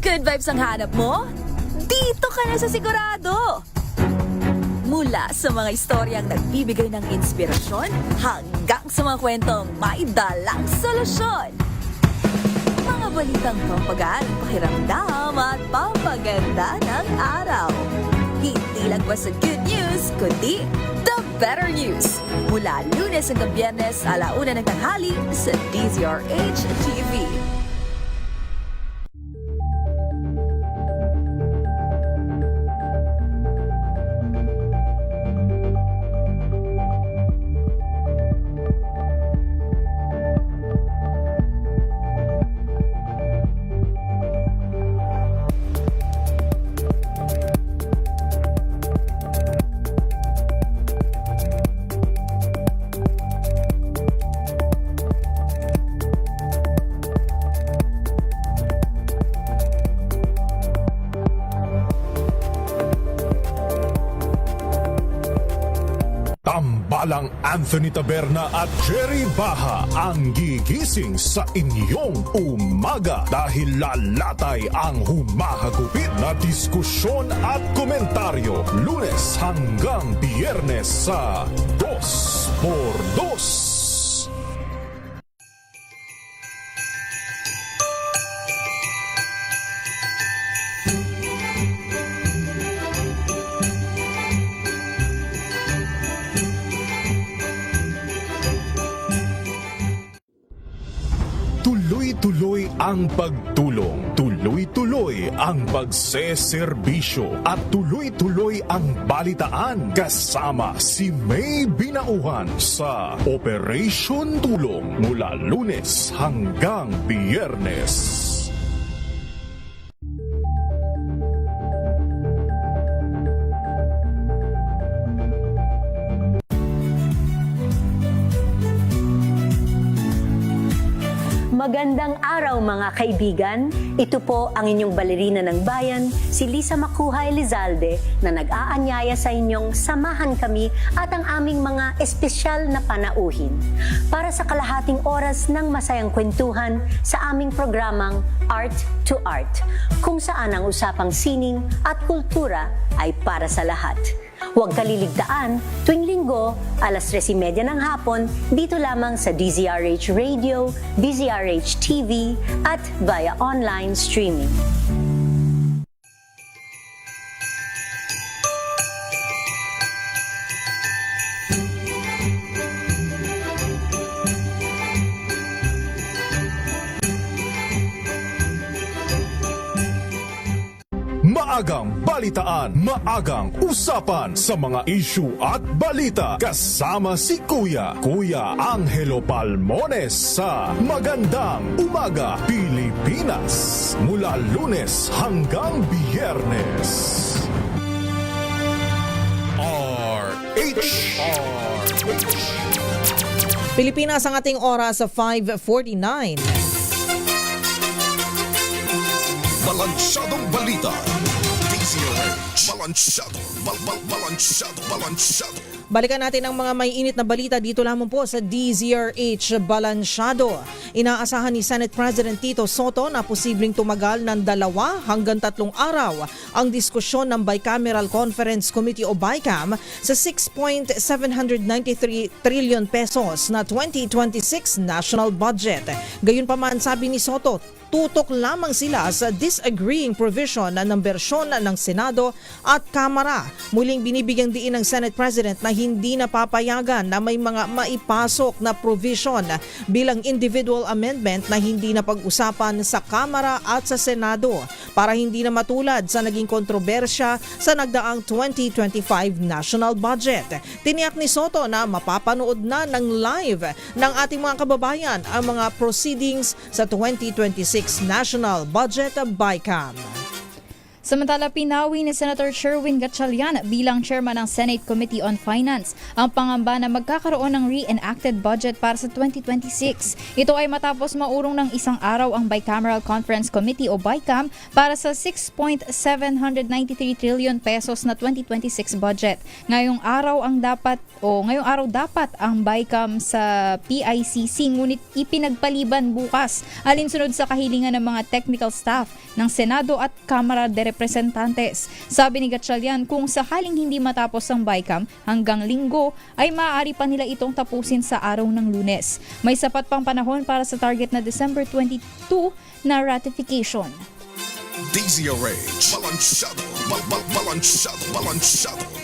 Good vibes ang hanap mo? Dito ka na sa sigurado! Mula sa mga istoryang nagbibigay ng inspirasyon hanggang sa mga kwentong may dalang solusyon. Mga balitang pampagaan, pakiramdam at pampaganda ng araw. Hindi lang ba sa good news, kundi the better news. Mula Lunes hanggang Biyernes, 1:00 ng tanghali sa DZRH TV. We've got you covered. From the hottest hits, exclusive interviews, kilig to the bones fan meet experience, and hataw performances of your favorite stars. Anthony Taberna at Jerry Baha ang gigising sa inyong umaga dahil lalatay ang humahagupit na diskusyon at komentaryo Lunes hanggang Biyernes sa 2x2. Tuloy-tuloy ang pagtulong, tuloy-tuloy ang pagseserbisyo at tuloy-tuloy ang balitaan kasama si May Binauhan sa Operation Tulong mula Lunes hanggang Biyernes. Magandang araw mga kaibigan. Ito po ang inyong balerina ng bayan, si Lisa Makuhay Elizalde na nag-aanyaya sa inyong samahan kami at ang aming mga espesyal na panauhin para sa kalahating oras ng masayang kwentuhan sa aming programang Art to Art, kung saan ang usapang sining at kultura ay para sa lahat. Huwag kaliligtaan, tuwing linggo, alas 3:30 ng hapon, dito lamang sa DZRH Radio, DZRH TV, at via online streaming. Maagang balitaan, maagang usapan sa mga issue at balita kasama si Kuya Angelo Palmones sa Magandang Umaga Pilipinas mula Lunes hanggang Biyernes. Pilipinas ang ating oras sa 5:49. Balansyadong balita. Balansyado. Balikan natin ang mga may init na balita dito lamang po sa DZRH Balansyado. Inaasahan ni Senate President Tito Soto na posibleng tumagal ng 2 hanggang 3 araw ang diskusyon ng Bicameral Conference Committee o BICAM sa 6.793 trillion pesos na 2026 national budget. Gayunpaman, sabi ni Soto, tutok lamang sila sa disagreeing provision ng bersyon ng Senado at Kamara. Muling binibigyang diin ng Senate President na hindi napapayagan na may mga maipasok na provision bilang individual amendment na hindi na pag-usapan sa Kamara at sa Senado para hindi na matulad sa naging kontrobersya sa nagdaang 2025 national budget. Tiniyak ni Soto na mapapanood na ng live ng ating mga kababayan ang mga proceedings sa 2026 National Budget BICAM. Samantala, pinawi ni Senator Sherwin Gatchalian bilang chairman ng Senate Committee on Finance ang pangamba na magkakaroon ng reenacted budget para sa 2026. Ito ay matapos maurong ng isang araw ang Bicameral Conference Committee o BICAM para sa 6.793 trillion pesos na 2026 budget. Ngayong araw dapat ang BICAM sa PICC, ngunit ipinagpaliban bukas alinsunod sa kahilingan ng mga technical staff ng Senado at Kamara de Representantes. Sabi ni Gatchalian, kung sakaling hindi matapos ang BICAM hanggang Linggo, ay maaari pa nila itong tapusin sa araw ng Lunes. May sapat pang panahon para sa target na December 22 na ratification. DZRH Balansyado.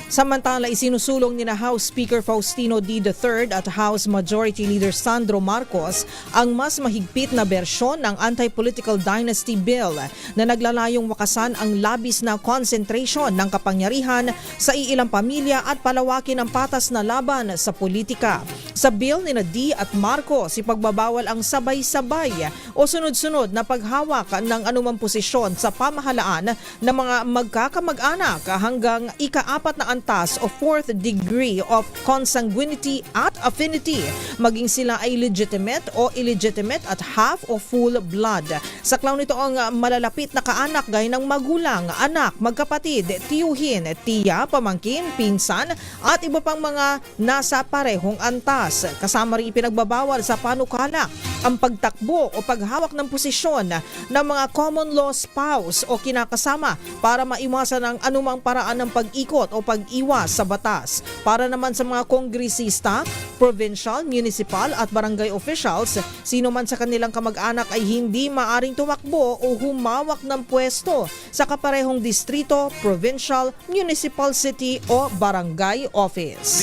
Samantala, isinusulong ni na House Speaker Faustino D. III at House Majority Leader Sandro Marcos ang mas mahigpit na bersyon ng Anti-Political Dynasty Bill na naglalayong wakasan ang labis na concentration ng kapangyarihan sa iilang pamilya at palawakin ang patas na laban sa politika. Sa bill ni na D. at Marcos, ipagbabawal ang sabay-sabay o sunod-sunod na paghawak ng anumang posisyon sa pamahalaan ng mga magkakamag-anak hanggang ika-4 na antas o 4th degree of consanguinity at affinity, maging sila ay legitimate o illegitimate at half o full blood. Saklaw nito ang malalapit na kaanak gaya ng magulang, anak, magkapatid, tiyuhin, tiya, pamangkin, pinsan at iba pang mga nasa parehong antas. Kasama rin ipinagbabawal sa panukala ang pagtakbo o paghawak ng posisyon ng mga common law spouse o kinakasama para maiwasan ang anumang paraan ng pag-ikot o pag-iwas sa batas. Para naman sa mga kongresista, provincial, municipal at barangay officials, sino man sa kanilang kamag-anak ay hindi maaring tumakbo o humawak ng pwesto sa kaparehong distrito, provincial, municipal city o barangay office.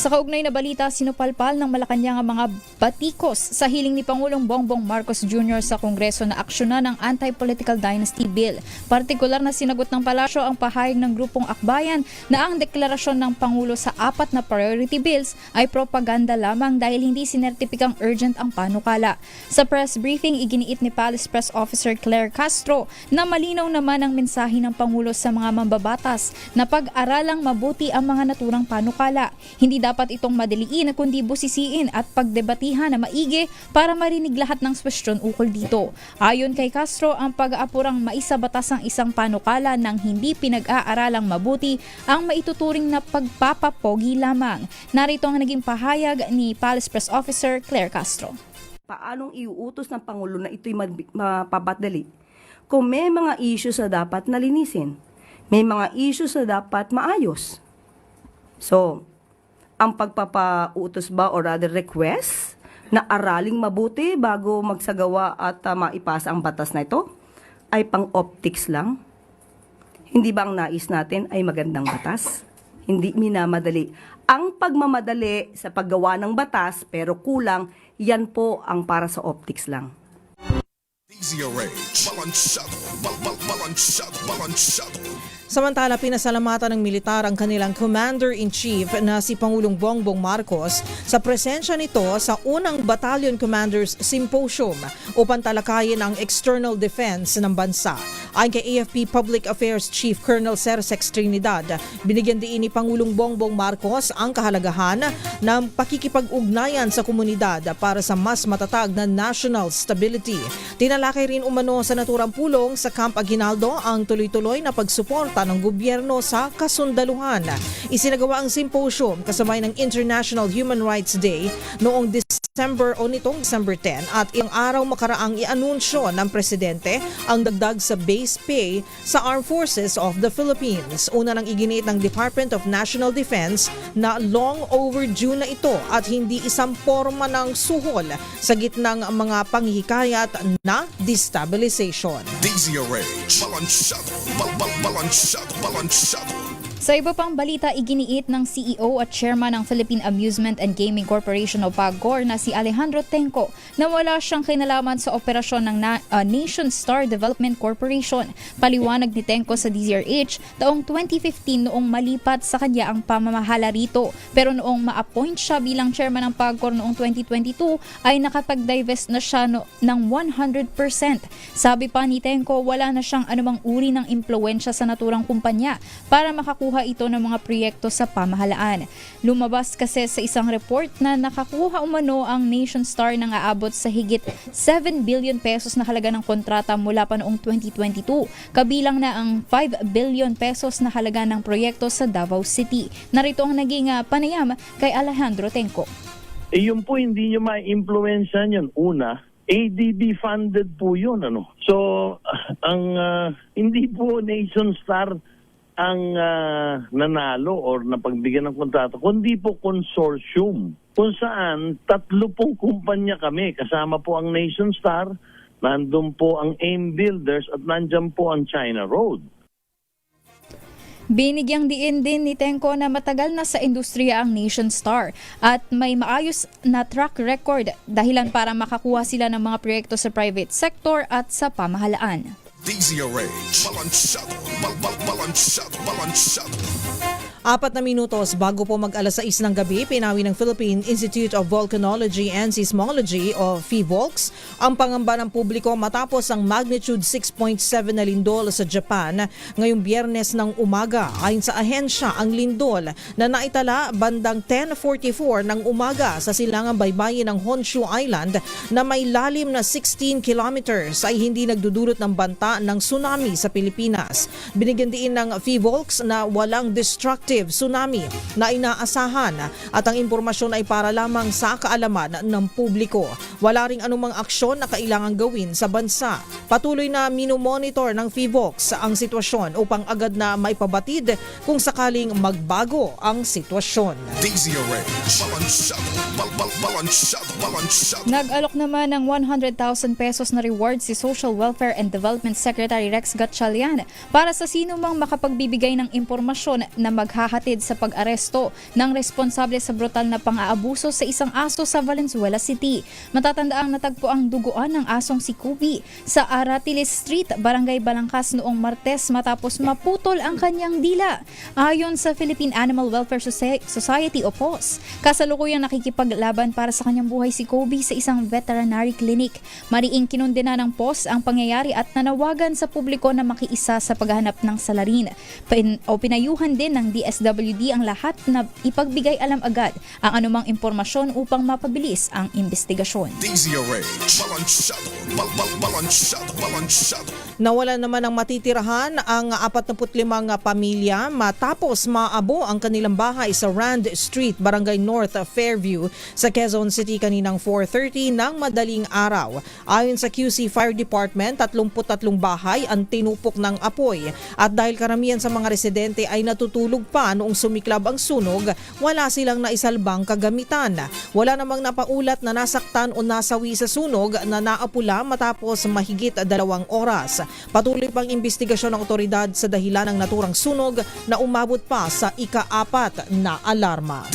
Sa kaugnay na balita, sinupalpal ng Malacanang ang mga batikos sa hiling ni Pangulong Bongbong Marcos Jr. sa Kongreso na aksyonan ng Anti-Political Dynasty Bill. Partikular na sinagot ng palasyo ang pahayag ng grupong Akbayan na ang deklarasyon ng Pangulo sa 4 na priority bills ay propaganda lamang dahil hindi sinertipikang urgent ang panukala. Sa press briefing, iginiit ni Palace Press Officer Claire Castro na malinaw naman ang mensahe ng Pangulo sa mga mambabatas na pag-aralang mabuti ang mga naturang panukala. Hindi dapat itong madaliin kundi busisiin at pagdebatihan na maigi para marinig lahat ng kwestiyon ukol dito. Ayon kay Castro, ang pag-aapurang maisabatas ang isang panukala ng hindi pinag-aaralang mabuti ang maituturing na pagpapapogi lamang. Narito ang naging pahayag ni Palace Press Officer Claire Castro. Paanong iuutos ng Pangulo na ito'y mapapadali? Kung may mga issues na dapat nalinisin, may mga issues na dapat maayos. So, ang pagpapautos ba or rather request na araling mabuti bago magsagawa at maipasa ang batas na ito ay pang-optics lang? Hindi ba ang nais natin ay magandang batas? Hindi minamadali. Ang pagmamadali sa paggawa ng batas pero kulang, yan po ang para sa optics lang. Samantala, pinasalamatan ng militar ang kanilang Commander-in-Chief na si Pangulong Bongbong Marcos sa presensya nito sa unang Battalion Commanders Symposium upang talakayin ang external defense ng bansa. Ayon kay AFP Public Affairs Chief Colonel Cersex Trinidad, binigyan din ni Pangulong Bongbong Marcos ang kahalagahan ng pakikipag-ugnayan sa komunidad para sa mas matatag na national stability. Tinalakay rin umano sa naturang pulong sa Camp Aguinaldo ang tuloy-tuloy na pagsuporta ng gobyerno sa kasundaluhan. Isinagawa ang symposium kasabay ng International Human Rights Day noong nitong December 10 at ilang araw makaraang ianunsyo ng presidente ang dagdag sa base pay sa Armed Forces of the Philippines. Una nang iginiit ng Department of National Defense na long overdue na ito at hindi isang forma ng suhol sa gitnang mga panghihikayat na destabilization. Sa iba pang balita, iginiit ng CEO at Chairman ng Philippine Amusement and Gaming Corporation o PAGCOR na si Alejandro Tenco na wala siyang kinalaman sa operasyon ng Nation Star Development Corporation. Paliwanag ni Tenco sa DZRH, taong 2015 noong malipat sa kanya ang pamamahala rito. Pero noong ma-appoint siya bilang Chairman ng PAGCOR noong 2022 ay nakapag-divest na siya ng 100%. Sabi pa ni Tenco, wala na siyang anumang uri ng impluwensya sa naturang kumpanya para makakuha ito ng mga proyekto sa pamahalaan. Lumabas kasi sa isang report na nakakuha umano ang Nation Star nang aabot sa higit 7 billion pesos na halaga ng kontrata mula pa noong 2022. Kabilang na ang 5 billion pesos na halaga ng proyekto sa Davao City. Narito ang naging panayam kay Alejandro Tenco. Yun po hindi nyo ma-influensyan yun. Una, ADB funded po yun. So, ang hindi po Nation Star ang nanalo or napagbigyan ng kontrato, kundi po consortium kung saan 3 pong kumpanya kami. Kasama po ang Nation Star, nandun po ang AIM Builders at nandyan po ang China Road. Binigyang diin din ni Tenco na matagal na sa industriya ang Nation Star at may maayos na track record dahilan para makakuha sila ng mga proyekto sa private sector at sa pamahalaan. 4 na minutos bago po mag-alas 6 ng gabi, pinawi ng Philippine Institute of Volcanology and Seismology o PHIVOLCS ang pangamba ng publiko matapos ang magnitude 6.7 na lindol sa Japan ngayong Biyernes ng umaga. Ayon sa ahensya, ang lindol na naitala bandang 10:44 ng umaga sa silangang baybayin ng Honshu Island na may lalim na 16 kilometers ay hindi nagdudulot ng banta ng tsunami sa Pilipinas. Binigyan din ng PHIVOLCS na walang destructive tsunami na inaasahan at ang impormasyon ay para lamang sa kaalaman ng publiko. Wala ring anumang aksyon na kailangang gawin sa bansa. Patuloy na minomonitor ng PHIVOLCS ang sitwasyon upang agad na maipabatid kung sakaling magbago ang sitwasyon. Nag-alok naman ng 100,000 pesos na reward si Social Welfare and Development Secretary Rex Gatchalian para sa sino mang makapagbibigay ng impormasyon na maghahatid sa pag-aresto ng responsable sa brutal na pang-aabuso sa isang aso sa Valenzuela City. Matatandaang natagpo ang duguan ng asong si Kubi sa Aratiles Street, Barangay Balangkas noong Martes matapos maputol ang kanyang dila. Ayon sa Philippine Animal Welfare Society o POS, kasalukuyang nakikipaglaban para sa kanyang buhay si Kubi sa isang veterinary clinic. Mariing kinundena ng POS ang pangyayari at nanawagan sa publiko na makiisa sa paghahanap ng salarin. Pinayuhan din ng DSWD ang lahat na ipagbigay alam agad ang anumang impormasyon upang mapabilis ang investigasyon. Nawala naman ng matitirahan ang 45 pamilya matapos maabo ang kanilang bahay sa Rand Street, Barangay North, Fairview sa Quezon City kaninang 4:30 ng madaling araw. Ayon sa QC Fire Department, 33 bahay ang tinupok ng apoy at dahil karamihan sa mga residente ay natutulog pa noong sumiklab ang sunog, wala silang naisalbang kagamitan. Wala namang napaulat na nasaktan o nasawi sa sunog na naapula matapos mahigit 2 oras. Patuloy pang investigasyon ng otoridad sa dahilan ng naturang sunog na umabot pa sa ika-4 na alarma.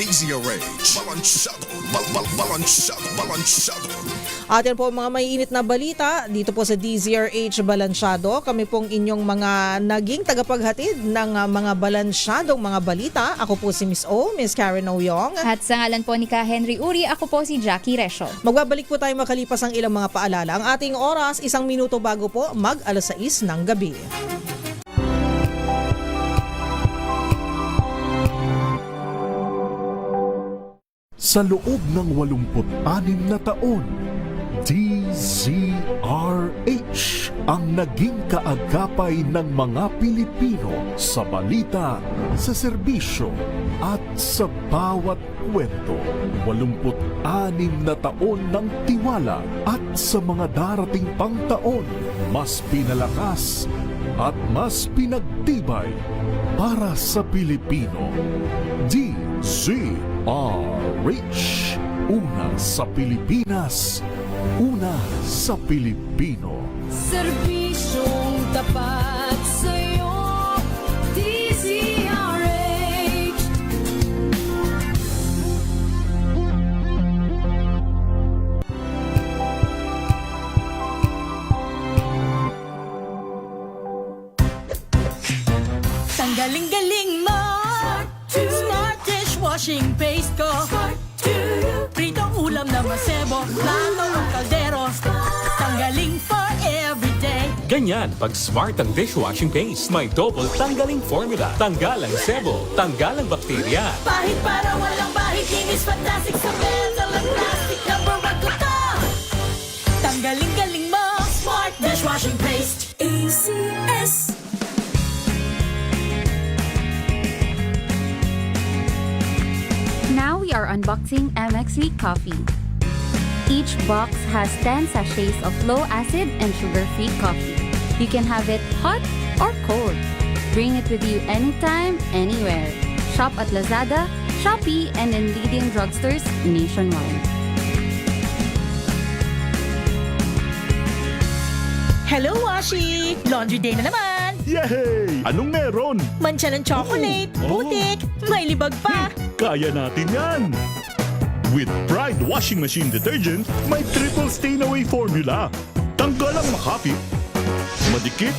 At yan po mga maiinit na balita dito po sa DZRH Balansyado. Kami pong inyong mga naging tagapaghatid ng mga balansyadong mga balita. Ako po si Miss O, Miss Karen Oyong. At sa ngalan po ni Ka Henry Uri, ako po si Jackie Resho. Magbabalik po tayo makalipas ang ilang mga paalala. Ang ating oras, 1 minuto bago po mag-alas 6 ng gabi. Sa loob ng 86 na taon, DZRH ang naging kaagapay ng mga Pilipino sa balita, sa serbisyo at sa bawat kwento. 86 na taon ng tiwala at sa mga darating pang taon, mas pinalakas at mas pinagtibay para sa Pilipino. DZRH, una sa Pilipinas, una sa Pilipino. Serbisyong tapat sa'yo, DZRH. Tanggaling-galing mo, Smart dishwashing paste ko, pritong ulam na masebo, plato ang kaldero, tanggaling for everyday. Ganyan pag smart ang dishwashing paste. May double tanggaling formula. Tanggal ang sebo, tanggal ang bakterya. Bahid para walang bahid, linis fantastic sa metal at plastic, number 1 ko to. Tanggaling-galing mo, Smart dishwashing paste. ACS. Now we are unboxing MX Sweet Coffee. Each box has 10 sachets of low-acid and sugar-free coffee. You can have it hot or cold. Bring it with you anytime, anywhere. Shop at Lazada, Shopee, and in leading drugstores nationwide. Hello, Washi! Laundry day na naman! Yay! Anong meron? Mancha ng chocolate, putik, may libag pa. Kaya natin yan! With Pride Washing Machine Detergent, may triple stain away formula. Tanggal ang makapit, madikit,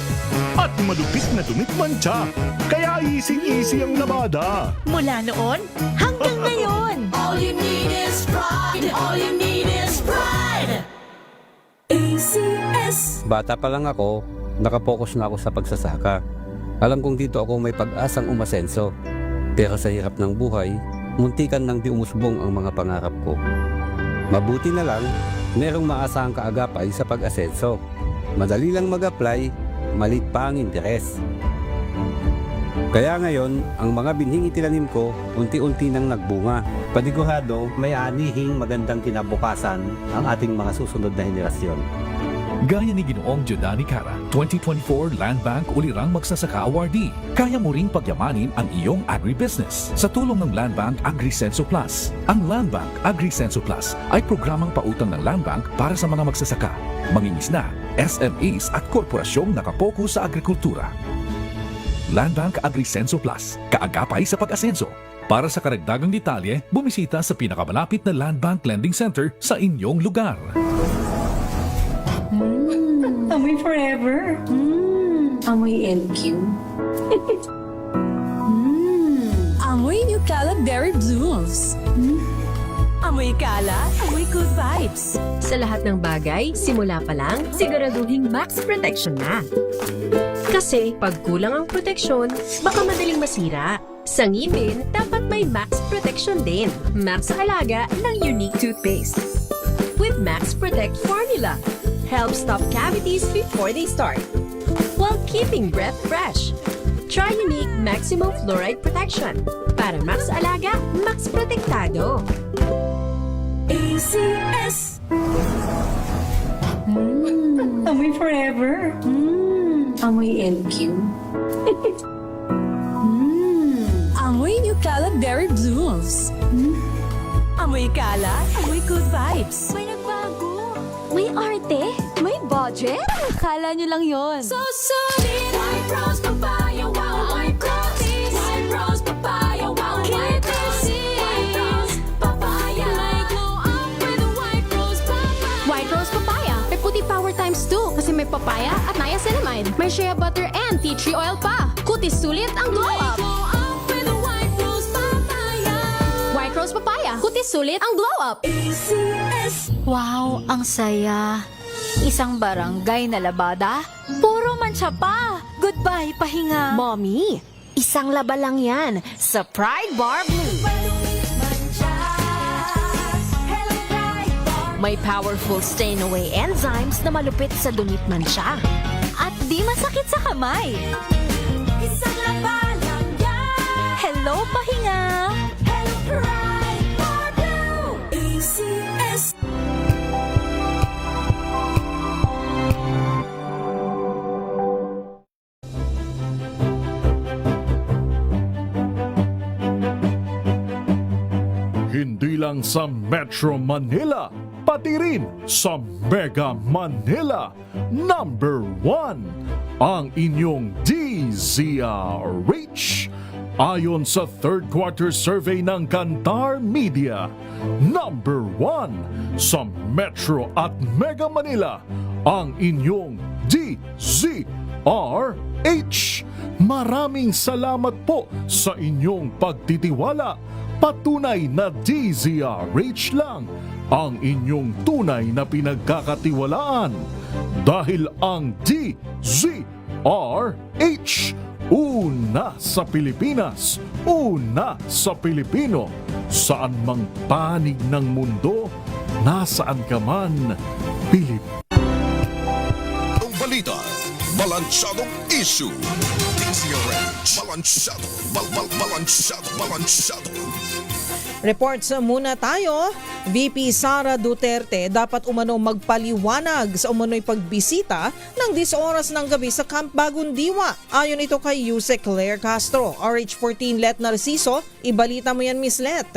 at malupit na dumikmantsa. Kaya easy ang labada. Mula noon hanggang ngayon. All you need is pride. All you need is pride. ACS. Bata pa lang ako, nakapokus na ako sa pagsasaka. Alam kong dito ako may pag-asang umasenso. Pero sa hirap ng buhay, muntikan nang di umusbong ang mga pangarap ko. Mabuti na lang, merong maasahang kaagapay sa pag-asenso. Madali lang mag-apply, malit pa ang interes. Kaya ngayon, ang mga binhing itinanim ko, unti-unti nang nagbunga. Panigurado, may anihing magandang kinabukasan ang ating mga susunod na henerasyon. Gaya ni Ginoong Giordani Cara, 2024 Land Bank Ulirang Magsasaka Awardee. Kaya mo ring pagyamanin ang iyong agribusiness sa tulong ng Land Bank AgriSenso Plus. Ang Land Bank AgriSenso Plus ay programang pautang ng Land Bank para sa mga magsasaka, mangingisda, SMEs at korporasyong nakapokus sa agrikultura. Land Bank AgriSenso Plus, kaagapay sa pag-asenso. Para sa karagdagang detalye, bumisita sa pinakamalapit na Land Bank Lending Center sa inyong lugar. Amoy forever. Amoy LQ. Amoy New Caleb Berry Blooms. Amoy kala, amoy good vibes. Sa lahat ng bagay, simula pa lang, siguraduhin max protection na. Kasi pag kulang ang proteksyon, baka madaling masira. Sa ngipin, dapat may max protection din. Max Alaga ng Unique Toothpaste. With Max Protect Formula, helps stop cavities before they start, while keeping breath fresh. Try Unique Maximum Fluoride Protection. Para Max Alaga, Max Protektado. ACS. Amoy forever. Amoy LQ. Amoy New Caleb Berry Blooms. Amoy kala, amoy good vibes. May nagbago. May arte. May budget. Akala nyo lang yon. So solid. White rose papaya, wow, white rose. White rose papaya, wow, white rose. White rose papaya. May glow up with a white rose papaya. White Rose Papaya. May puti power times 2 kasi may papaya at niacinamide. May shea butter and tea tree oil pa. Kutis sulit ang glow up. Glow up with a white rose papaya. White Rose Papaya. Kutis sulit ang glow up. ACS. Wow, ang saya. Isang barangay na labada, puro mancha pa. Goodbye, pahinga. Mommy, isang laba lang yan sa Pride Bar Blue. May powerful stain-away enzymes na malupit sa dunit mancha. At di masakit sa kamay. Isang laba lang yan. Hello, pahinga. Hello, Pride Bar Blue. ACS. Hindi lang sa Metro Manila, pati rin sa Mega Manila. Number 1, ang inyong DZRH. Ayon sa third quarter survey ng Kantar Media, number 1 sa Metro at Mega Manila, ang inyong DZRH. Maraming salamat po sa inyong pagtitiwala. Patunay na DZRH lang ang inyong tunay na pinagkakatiwalaan. Dahil ang DZRH, una sa Pilipinas, una sa Pilipino. Saan mang panig ng mundo, nasaan ka man, Pilipino. Ang balita, balansadong issue. DZRH, balansado, balansado. Reports muna tayo. VP Sara Duterte dapat umano magpaliwanag sa umano'y pagbisita ng 10 oras ng gabi sa Camp Bagong Diwa. Ayon ito kay Yusek Claire Castro. RH14 Let Narciso, ibalita mo yan, Miss Let.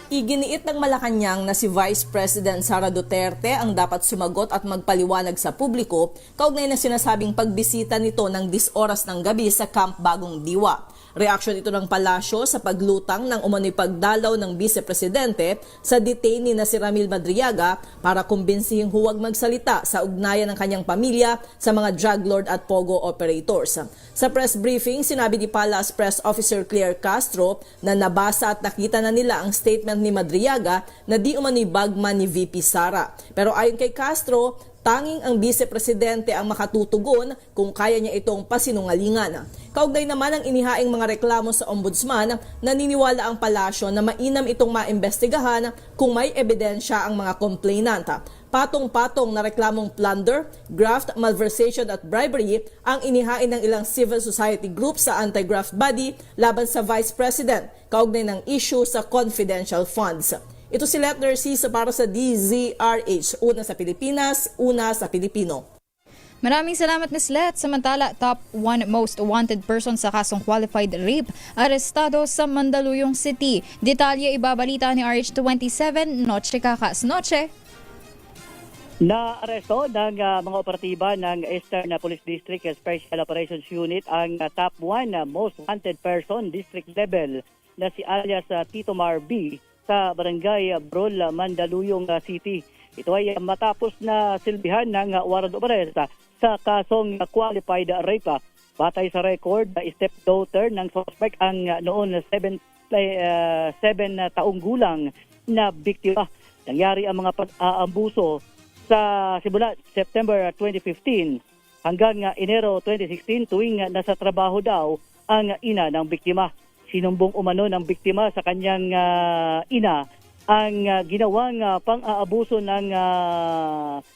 Iginiit ng Malacanang na si Vice President Sara Duterte ang dapat sumagot at magpaliwanag sa publiko kaugnay na sinasabing pagbisita nito ng 10 oras ng gabi sa Camp Bagong Diwa. Reaksyon ito ng palasyo sa paglutang ng umano'y pagdalaw ng Vice Presidente sa detainee na si Ramil Madriaga para kumbensihing huwag magsalita sa ugnayan ng kanyang pamilya sa mga drug lord at pogo operators. Sa press briefing, sinabi ni Palace Press Officer Claire Castro na nabasa at nakita na nila ang statement ni Madriaga na di umano'y bagman ni VP Sara. Pero ayon kay Castro, tanging ang Vice-Presidente ang makatutugon kung kaya niya itong pasinungalingan. Kaugnay naman ang inihaing mga reklamo sa Ombudsman, naniniwala ang palasyo na mainam itong maimbestigahan kung may ebidensya ang mga complainant. Patong-patong na reklamong plunder, graft, malversation at bribery ang inihain ng ilang civil society groups sa anti-graft body laban sa Vice President, kaugnay ng issue sa confidential funds. Ito si Letner C para sa DZRH. Una sa Pilipinas, una sa Pilipino. Maraming salamat, Ms. Let. Samantala, top 1 most wanted person sa kasong qualified rape, arestado sa Mandaluyong City. Detalye ibabalita ni RH27, Noche Kakas. Noche. Na-aresto ng mga operatiba ng Eastern Police District Special Operations Unit ang top 1 most wanted person district level na si alias Tito Mar B sa Barangay Brol, Mandaluyong City. Ito ay matapos na silbihan ng warrant of arrest sa kasong qualified rape. Batay sa record, stepdaughter ng suspect ang noon 7 taong gulang na biktima. Nangyari ang mga pag-aambuso sa simula September 2015 hanggang Enero 2016 tuwing nasa trabaho daw ang ina ng biktima. Sinumbong umano ng biktima sa kanyang ina ang ginawang pang-aabuso ng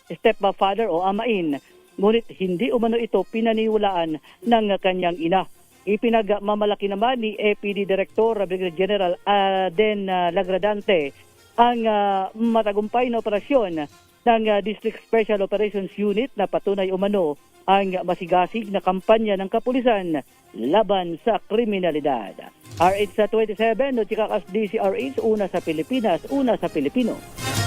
stepfather o amain. Ngunit hindi umano ito pinaniwalaan ng kanyang ina. Ipinagmamalaki naman ni APD Director Brigadier General Aden Lagradante ang matagumpay na operasyon ng District Special Operations Unit na patunay umano ang masigasig na kampanya ng kapulisan laban sa kriminalidad. RH27, Nochikakas DCRH, una sa Pilipinas, una sa Pilipino.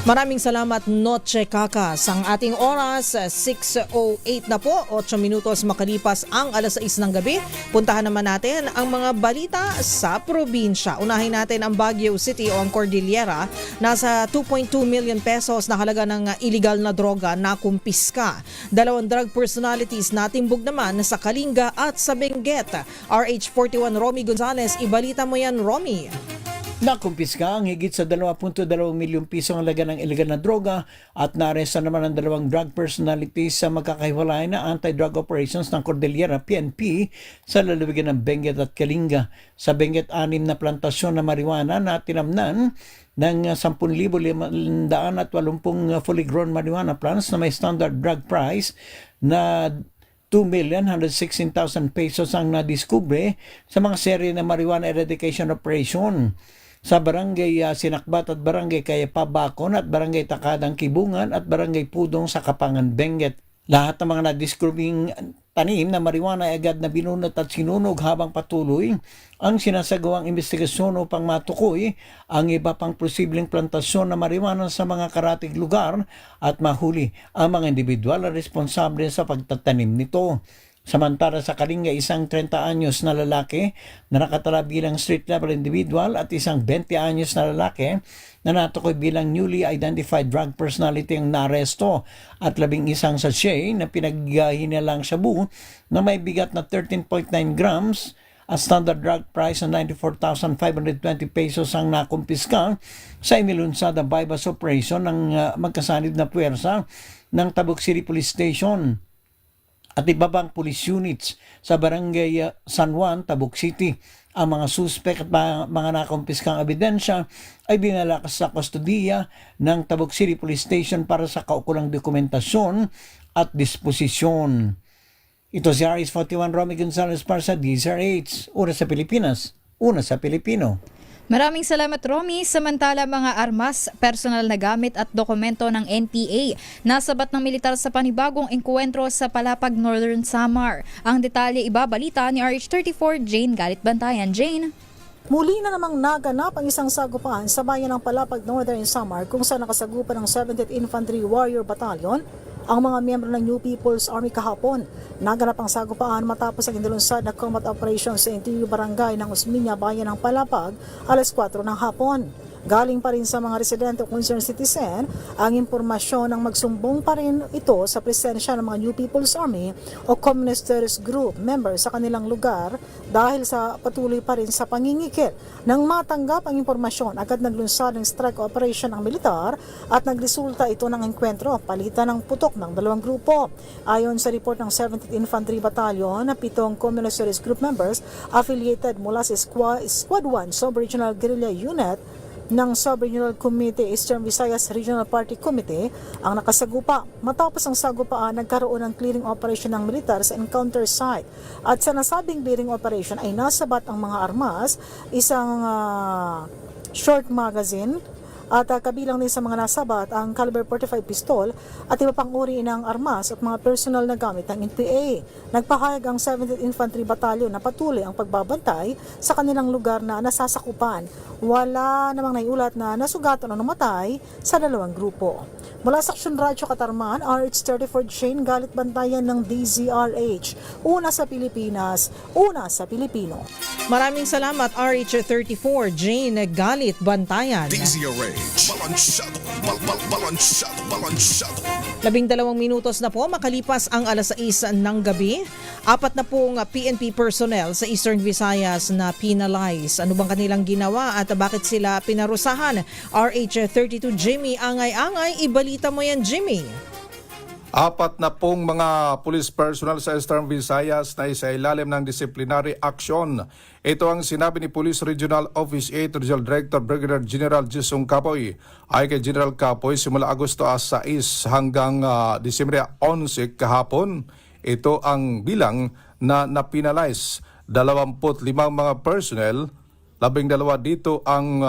Maraming salamat, Noche Kakas. Ang ating oras, 6:08 na po, 8 minutos makalipas ang alas 6 ng gabi. Puntahan naman natin ang mga balita sa probinsya. Unahin natin ang Baguio City o ang Cordillera. Nasa 2.2 million pesos na halaga ng illegal na droga na kumpiska. 2 drug personalities natimbog naman sa Kalinga at sa Benguet. RH41 Romy Gonzales, ibalita mo yan, Romy. Nakumpiska ang higit sa 2.2 milyong piso ang halaga ng illegal na droga at naaresta naman ang 2 drug personalities sa magkakahiwalay na anti-drug operations ng Cordillera PNP sa lalawigan ng Benguet at Kalinga. Sa Benguet, 6 na plantasyon na marijuana na tinamnan ng 10,580 fully grown marijuana plants na may standard drug price na 2,116,000 pesos ang nadiskubre sa mga serye ng marijuana eradication operation sa barangay Sinakbat at barangay Kayapabakon at barangay Takadang Kibungan at barangay Pudong sa Kapangan, Benguet. Lahat ng mga nadiskubring tanim na marijuana ay agad na binunot at sinunog habang patuloy ang sinasagawang investigasyon upang matukoy ang iba pang posibleng plantasyon na marijuana sa mga karatig lugar at mahuli ang mga individual na responsable sa pagtatanim nito. Samantala sa Kalinga, isang 30 anyos na lalaki na nakatala bilang street level individual at isang 20 anyos na lalaki na natukoy bilang newly identified drug personality ang naresto at 11 sachet na pinaghihinalang shabu na may bigat na 13.9 grams at standard drug price na 94,520 pesos ang nakumpiska sa inilunsad na bypass operation ng magkasanib na puwersa ng Tabuk City Police Station at iba pang police units sa barangay San Juan, Tabuk City. Ang mga suspect at mga nakumpiskang ebidensya ay binalakas sa kustodiya ng Tabuk City Police Station para sa kaukulang dokumentasyon at disposisyon. Ito si RH41 Romy Gonzales para sa DZRH. Una sa Pilipinas, una sa Pilipino. Maraming salamat, Romy. Samantala, mga armas, personal na gamit at dokumento ng NPA nasabat ng militar sa panibagong engkwentro sa Palapag, Northern Samar. Ang detalye ibabalita ni RH34 Jane Galit Bantayan. Jane. Muli na namang naganap ang isang sagupan sa bayan ng Palapag, Northern Samar kung saan nakasagupan ng 70th Infantry Warrior Battalion ang mga miyembro ng New People's Army kahapon. Naganap ang sagupaan matapos ang inilunsad na combat operation sa Interior Barangay ng Usmiña, Bayan ng Palapag, alas 4 ng hapon. Galing pa rin sa mga residente o concerned citizen ang impormasyon ng magsumbong pa rin ito sa presensya ng mga New People's Army o Communist Terrorist Group members sa kanilang lugar dahil sa patuloy pa rin sa pangingikil. Nang matanggap ang impormasyon, agad naglunsad ng strike operation ng militar at nagresulta ito ng enkwentro palitan ng putok ng dalawang grupo. Ayon sa report ng 17th Infantry Battalion, 7 Communist Terrorist Group members affiliated mula sa Squad 1 Sub-Regional Guerrilla Unit ng Sub-Regional Committee Eastern Visayas Regional Party Committee ang nakasagupa. Matapos ang sagupaan, nagkaroon ng clearing operation ng militar sa encounter site. At sa nasabing clearing operation ay nasabat ang mga armas, isang short magazine, at kabilang din sa mga nasabat ang caliber 45 pistol at iba pang uri ng armas at mga personal na gamit ng NPA. Nagpahayag ang 17th Infantry Battalion na patuloy ang pagbabantay sa kanilang lugar na nasasakupan. Wala namang naiulat na nasugatan o namatay sa dalawang grupo. Mula sa Aksyon Radyo Katarman, RH34 Jane Galit Bantayan ng DZRH. Una sa Pilipinas, una sa Pilipino. Maraming salamat RH34 Jane Galit Bantayan. DZRH, balansyado, balansyado. 12 minutos na po makalipas ang alas 6 ng gabi. 4 na pong PNP personnel sa Eastern Visayas na penalize. Ano bang kanilang ginawa at bakit sila pinarusahan? RH32 Jimmy Angay-Angay, ibalita mo yan Jimmy. 4 na pong mga police personnel sa Eastern Visayas na isailalim ng disciplinary action. Ito ang sinabi ni Police Regional Office 8 Regional Director Brigadier General Jisung Capoy. Ay kay General Capoy, simula Agosto 6 hanggang Disyembre 11 kahapon, ito ang bilang na napinalize. 25 mga personnel, 12 dito ang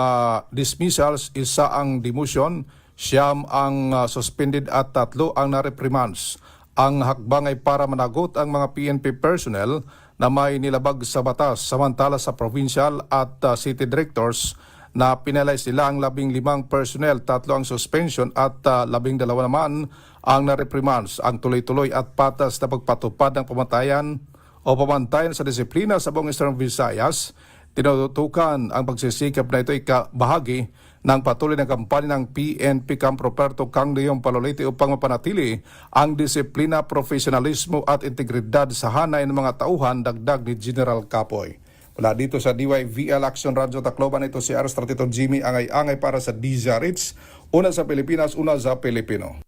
dismissals, 1 ang demotion, 9 ang suspended at 3 ang na-reprimands. Ang hakbang ay para managot ang mga PNP personnel na may nilabag sa batas, samantala sa provincial at city directors na pinalize nila ang 15 personnel, 3 ang suspension at 12 naman ang na-reprimands. Ang tuloy-tuloy at patas na pagpatupad ng pamantayan o pamantayan sa disiplina sa buong Eastern Visayas, tinututukan ang pagsisikap na ito ay bahagi ng patuloy na kampanya ng PNP Camp Roberto Kang Leon Palolete upang mapanatili ang disiplina, profesionalismo at integridad sa hanay ng mga tauhan, dagdag ni General Capoy. Mula dito sa DYVL Action Radio Tacloban, ito si RH32 Jimmy Angay-Angay para sa DZRH, una sa Pilipinas, una sa Pilipino.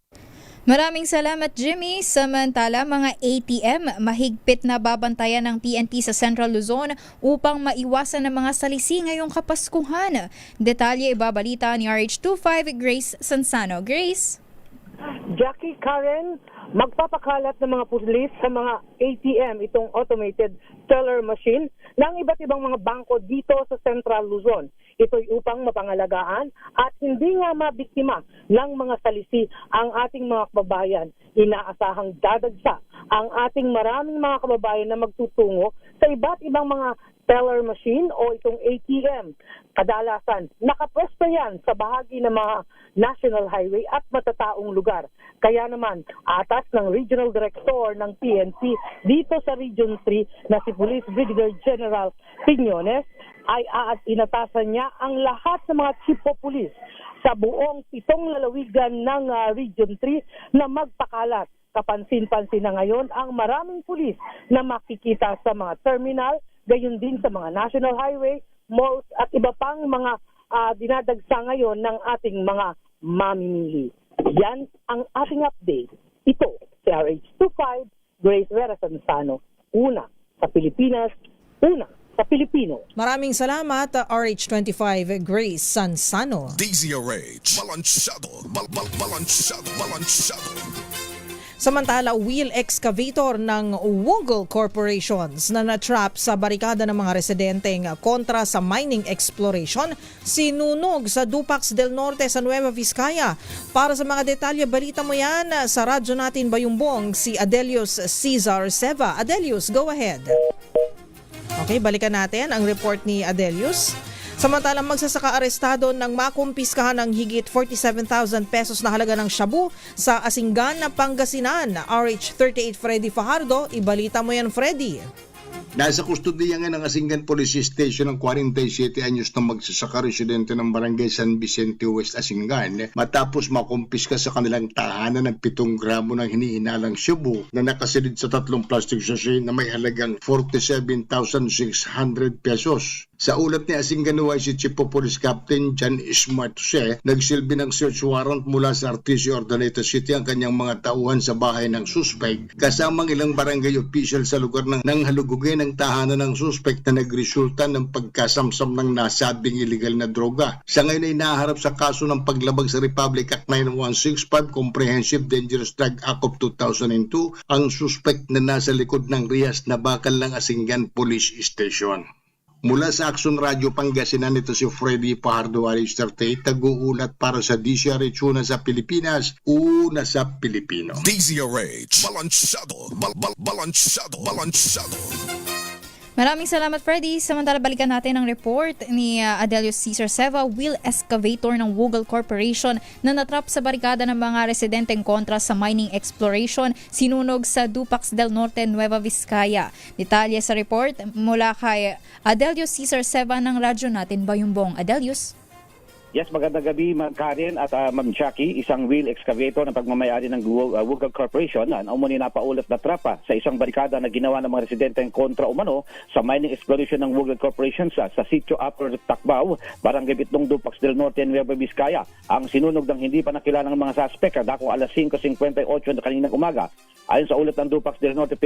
Maraming salamat Jimmy. Samantala, mga ATM mahigpit na babantayan ng PNP sa Central Luzon upang maiwasan ng mga salisi ngayong Kapaskuhan. Detalye ibabalita ni RH25 Grace Sansano. Grace? Jackie, Karen, magpapakalat ng mga pulis sa mga ATM, itong automated teller machine, ng iba't ibang mga bangko dito sa Central Luzon. Ito'y upang mapangalagaan at hindi nga mabiktima ng mga salisi ang ating mga kababayan. Inaasahang dadagsa ang ating maraming mga kababayan na magtutungo sa iba't ibang mga teller machine o itong ATM. Kadalasan, nakapwesto yan sa bahagi ng mga national highway at matataong lugar. Kaya naman, atas ng Regional Director ng PNP dito sa Region 3 na si Police Brigadier General Piñones, ay inatasan niya ang lahat ng mga chief of police sa buong 7 lalawigan ng Region 3 na magpakalat. Kapansin-pansin na ngayon ang maraming pulis na makikita sa mga terminal, gayon din sa mga national highway, malls at iba pang mga dinadagsa ngayon ng ating mga mamimili. Yan ang ating update. Ito si RH25 Grace Vera Sansano, una sa Pilipinas, una sa Pilipino. Maraming salamat RH25 Grace Sansano. DZRH, balansyado, balansyado. Samantala, wheel excavator ng Woggle Corporations na natrap sa barikada ng mga residenteng kontra sa mining exploration, sinunog sa Dupax del Norte sa Nueva Vizcaya. Para sa mga detalye, balita mo yan sa radyo natin Bayumbong, si Adelius Cesar Seva. Adelius, go ahead. Okay, balikan natin ang report ni Adelius. Samantalang magsasaka arestado ng makumpiskahan ng higit 47,000 pesos na halaga ng shabu sa Asingan na Pangasinan. RH38 Freddy Fajardo, ibalita mo yan, Freddy. Nasa kustodiya nga ng Asingan Police Station ang 47 anyos na magsasaka residente ng Barangay San Vicente West, Asingan matapos makumpiska sa kanilang tahanan ng 7 gramo ng hinihinalang shabu na nakasilid sa 3 plastic sachet na may halagang 47,600 pesos. Sa ulat ni Asingan YC Chief of Police Captain John Ismart Jose, nagsilbi ng search warrant mula sa RTC Ordaneta City ang kanyang mga tauhan sa bahay ng suspect kasamang ilang barangay official sa lugar ng halugugin ng tahanan ng suspect na nagresulta ng pagkasamsam ng nasabing illegal na droga. Sa ngayon ay naharap sa kaso ng paglabag sa Republic Act 9165 Comprehensive Dangerous Drug Act of 2002 ang suspect na nasa likod ng rihas na bakal ng Asingan Police Station. Mula sa Action Radio Pangasinan, ito si Freddy Fajardo, RH38, tag-uulat para sa DZRH, una sa Pilipinas, una sa Pilipino. DZRH, balansyado. Maraming salamat, Freddy. Samantala, balikan natin ang report ni Adelio Cesar Seva, wheel excavator ng Wugol Corporation na natrap sa barikada ng mga residenteng kontra sa mining exploration, sinunog sa Dupax del Norte, Nueva Vizcaya. Detalye sa report mula kay Adelio Cesar Seva ng radyo natin Bayumbong. Adelius? Yes, magandang gabi, Ma'am Karen at Ma'am Jackie. Isang wheel excavator na pagmamayari ng Wugol Corporation na umuni napaulat na trapa sa isang barikada na ginawa ng mga residente kontra umano sa mining exploration ng Wugol Corporation sa sitio Upper Tacbao, Barangay Bitong, Dupax del Norte, Nueva Vizcaya. Ang sinunog ng hindi pa nakilalang mga suspect dako alas 5:58 na kaninang umaga. Ayon sa ulat ng Dupax del Norte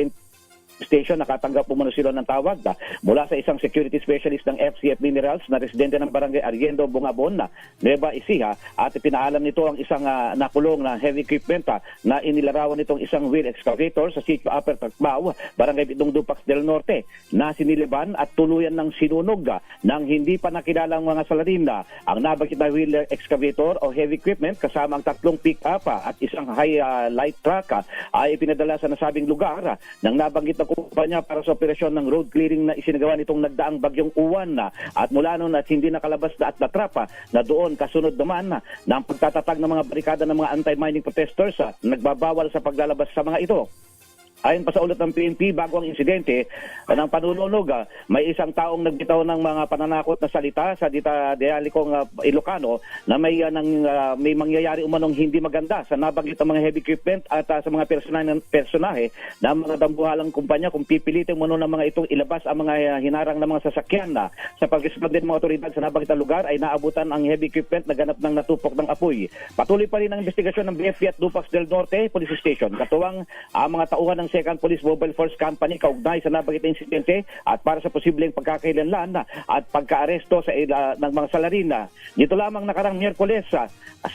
Station, nakatanggap umano sila ng tawag mula sa isang security specialist ng FCF Minerals na residente ng Barangay Arriendo, Bungabon, Nueva Ecija, at pinaalam nito ang isang nakulong na heavy equipment na inilarawan nitong isang wheel excavator sa sitio Upper Tacbao, Barangay Bitong, Dupax del Norte, na siniliban at tuluyan ng sinunog ng hindi pa nakilalang mga salarin. Ang nabanggit na wheel excavator o heavy equipment kasama ang 3 pick-up at isang light truck ay ipinadala sa nasabing lugar ng nabanggit na kumpanya para sa operasyon ng road clearing na isinagawa nitong nagdaang bagyong Uwan at mula noon at hindi nakalabas at natrapa na doon kasunod naman ng pagtatatag ng mga barikada ng mga anti-mining protesters nagbabawal sa paglalabas sa mga ito. Ayon pa sa ulat ng PNP, bago ang insidente ng panununog, may isang taong nagbitaw ng mga pananakot na salita sa dialikong Ilocano na may mangyayari umanong hindi maganda sa nabanggit ng mga heavy equipment at sa mga personahe na mga dambuhalang kumpanya kung pipilitin mo ng mga itong ilabas ang mga hinarang ng mga sasakyan sa pag-respond ng mga otoridad sa nabanggit na lugar ay naabutan ang heavy equipment na ganap ng natupok ng apoy. Patuloy pa rin ang investigasyon ng BFP at Dupax del Norte Police Station. Katuwang ang mga tauhan ng 2nd Police Mobile Force Company kaugnay sa nabanggit na insidente at para sa posibleng pagkakailanlan at pagkaaresto sa ng mga salarin. Dito lamang nakarang Miyerkules sa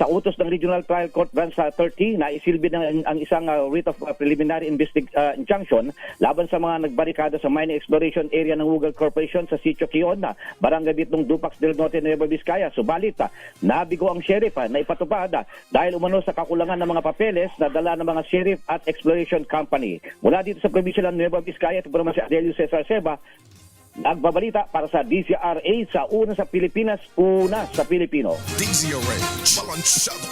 utos ng Regional Trial Court Branch 30 na isilbi ng ang isang writ of preliminary injunction laban sa mga nagbarikada sa mining exploration area ng Wugol Corporation sa sitio Kion, Barangay Bitong, Dupax del Norte, Nueva Vizcaya. Subalit nabigo ang sheriff na ipatupad dahil umano sa kakulangan ng mga papeles na dala ng mga sheriff at exploration company. Mula dito sa probinsya ng Nueva Vizcaya, ito po naman si Adelio Cesar Seva, nagbabalita para sa DZRH sa una sa Pilipinas, una sa Pilipino. DZRH, balansyado.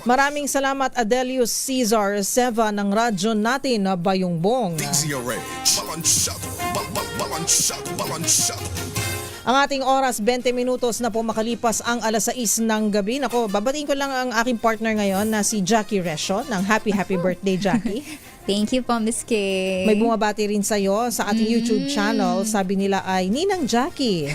Maraming salamat, Adelio Cesar Seva ng radyo natin Bayumbong. DZRH, balansyado. Ang ating oras, 20 minutos na po makalipas ang alas 6 ng gabi. Nako, babatiin ko lang ang aking partner ngayon na si Jackie Resho ng happy birthday, Jackie. Thank you po, Miss Kay. May bumabati rin sa'yo sa ating YouTube channel. Sabi nila ay, Ninang Jackie.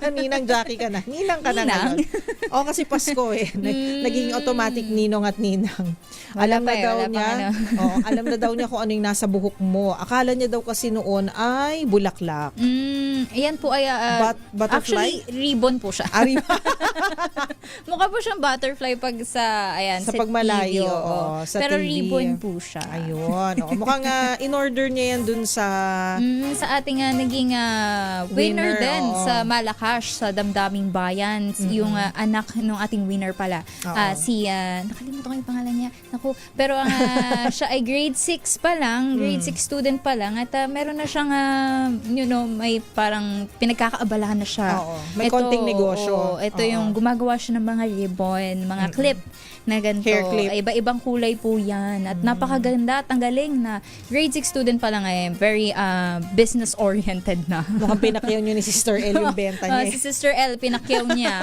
Ninang Jackie ka na. Ninang ka na ngayon. O kasi Pasko naging automatic ninong at ninang. Alam na daw niya kung ano yung nasa buhok mo. Akala niya daw kasi noon ay bulaklak. Ayan po ay butterfly? Actually, ribbon po siya. Mukha po siyang butterfly pag sa pagmalayo. TV, sa pero TV. ribbon po siya. Ayun. Mukhang in-order niya yan dun sa sa ating naging winner din sa Malakash sa Damdaming Bayan, yung anak anak ng ating winner pala. Si, nakalimutan ko yung pangalan niya. Naku, pero siya ay grade 6 pa lang, grade 6 student pa lang, at meron na siyang, may parang pinagkakaabalahan na siya. May konting negosyo. Ito yung gumagawa siya ng mga ribbon, mga clip na ganito. Hair clip. Iba-ibang kulay po yan. At napakaganda at ang galing na grade 6 student pa lang very business-oriented na. Mukhang pinakyaw niyo ni Sister El yung benta niya. Si Sister El, pinakyaw niya.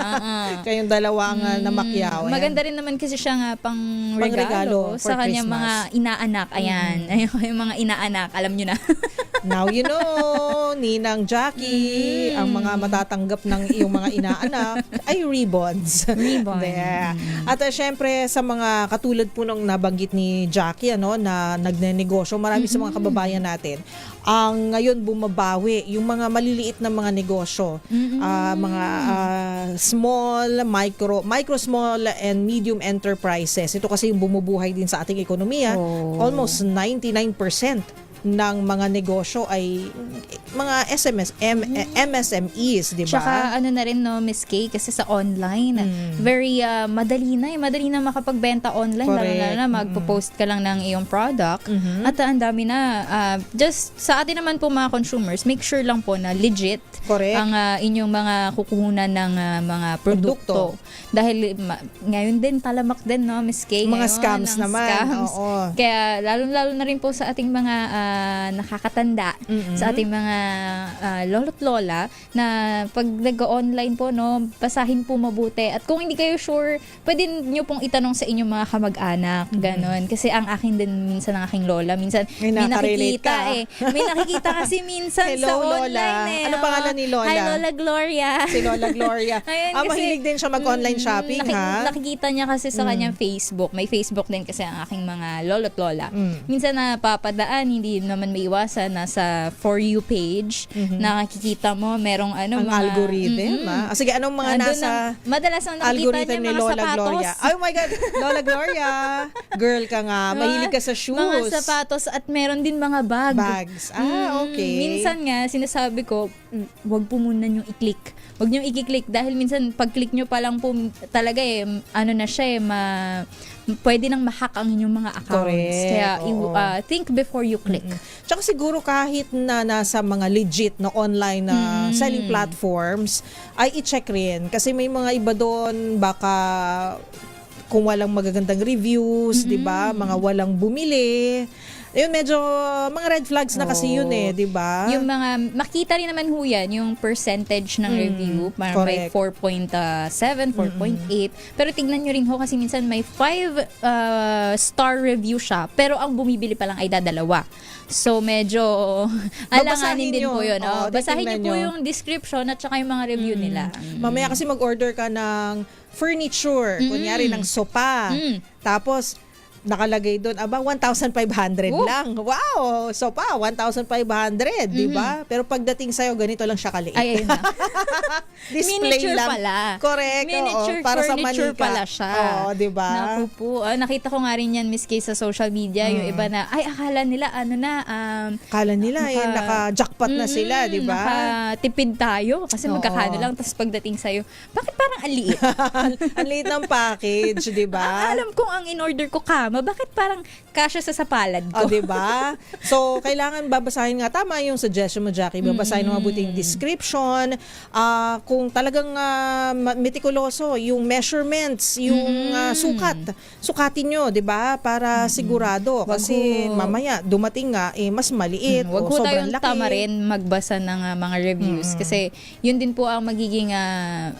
Kayong dalawa ang namakyaw. Ayan. Maganda rin naman kasi siya nga pang regalo for sa kanyang Christmas. mga inaanak. Ayan. Yung mga inaanak, alam nyo na. Now you know, Ninang Jackie, ang mga matatanggap ng iyong mga inaanak ay ribbons. Ribbon. There. At syempre, sa mga katulad po nung nabanggit ni Jackie, na nagnenegosyo, marami sa mga kababayan natin, ang ngayon bumabawi, yung mga maliliit na mga negosyo, mga small, small and medium enterprises. Ito kasi yung bumubuhay din sa ating ekonomiya. Almost 99% ng mga negosyo ay mga MSMEs, di ba? Tsaka na rin, Miss Kay, kasi sa online, very madali na makapagbenta online. Lalo na magpo-post ka lang ng iyong product. At ang dami na. Just sa atin naman po mga consumers, make sure lang po na legit ang inyong mga kukuhunan ng mga produkto. Dahil ngayon din, talamak din, Miss Kay. Mga scams naman. Oo. Kaya lalo na rin po sa ating mga nakakatanda, sa ating mga lolo't lola, na pag nag-online po, basahin po mabuti. At kung hindi kayo sure, pwede nyo pong itanong sa inyong mga kamag-anak, ganon. Kasi ang akin din minsan, ang aking lola, minsan may nakikita may nakikita kasi minsan Hello, sa Lola. online. Ano pangalan ni Lola? Hi, Lola Gloria. Si Lola Gloria. Ayun, kasi mahilig din siya mag-online shopping, nakikita niya kasi sa kanyang Facebook. May Facebook din kasi ang aking mga lolo't lola. Minsan napapadaan, hindi naman may iwasan, nasa For You page, nakikita mo, merong ang mga algorithm. Sige, anong mga nasa madalas ang nakikita algorithm niya ni mga Lola sapatos. Gloria? Oh my God, Lola Gloria. Girl ka nga, mahilig ka sa shoes. Mga sapatos at meron din mga bags. Okay. Minsan nga, sinasabi ko, wag po muna nyo i-click. Wag nyo i-click dahil minsan pag-click nyo pa lang po talaga na siya pwede nang ma-hack ang inyong mga accounts. Correct. Kaya think before you click. Tsaka siguro kahit na nasa mga legit na online na selling platforms, ay i-check rin. Kasi may mga iba doon, baka kung walang magagandang reviews, di ba? Mga walang bumili. Ayun, medyo mga red flags na kasi yun di ba? Yung mga, makita rin naman ho yan, yung percentage ng review, parang may 4.7, 4.8. Pero tignan nyo rin ho kasi minsan may 5 star review siya, pero ang bumibili pa lang ay dadalawa. So, medyo alanganin din po yun. Basahin nyo po yung description at saka yung mga review nila. Mamaya kasi mag-order ka ng furniture, kunyari ng sopa. Tapos, nakalagay doon, 1,500 lang. Wow! So 1,500, di ba? Pero pagdating sa'yo, ganito lang siya kaliit. Ay, ayun na. Display miniature lang. Pala. Correct. Miniature para sa furniture manika. pala siya. Oo, di ba? Naku po. Nakita ko nga rin yan, Miss Kay, sa social media. Yung iba na, akala nila, akala nila, naka-jackpot na sila, di ba? Nakatipid tayo. Kasi magkakano lang. Tapos pagdating sa'yo, bakit parang ang liit? Ang liit ng package, di ba? Alam kong ang in-order ko bakit parang kasya sa palad ko? Di ba? So, kailangan babasahin nga. Tama yung suggestion mo, Jackie. Babasahin mo mabuti yung description. Kung talagang meticuloso, yung measurements, yung sukat. Sukatin nyo, di ba? Para sigurado. Kasi mamaya, dumating nga, mas maliit Wag o po sobrang tayong laki. tama rin magbasa ng mga reviews. Kasi yun din po ang magiging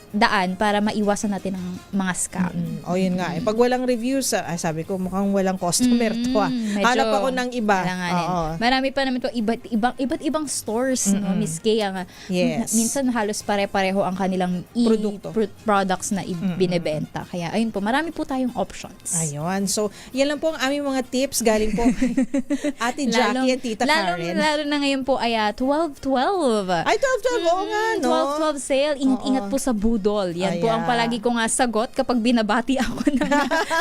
daan para maiwasan natin ang mga scam. O yun nga. Pag walang reviews, sabi ko, mukhang walang customer to. Hanap ako ng iba. Marami pa naman to iba't ibang stores, Miss Kay. Yes. Minsan halos pare-pareho ang kanilang products na binebenta. Kaya ayun po, marami po tayong options. Ayun. So, yan lang po ang aming mga tips galing po Ate Jackie at Tita Karen. Lalo na ngayon po ay 12-12. Ay, 12-12. Oo nga, no? 12-12 sale. Ingat po sa budol. Yan po ang palagi kong sagot kapag binabati ako ng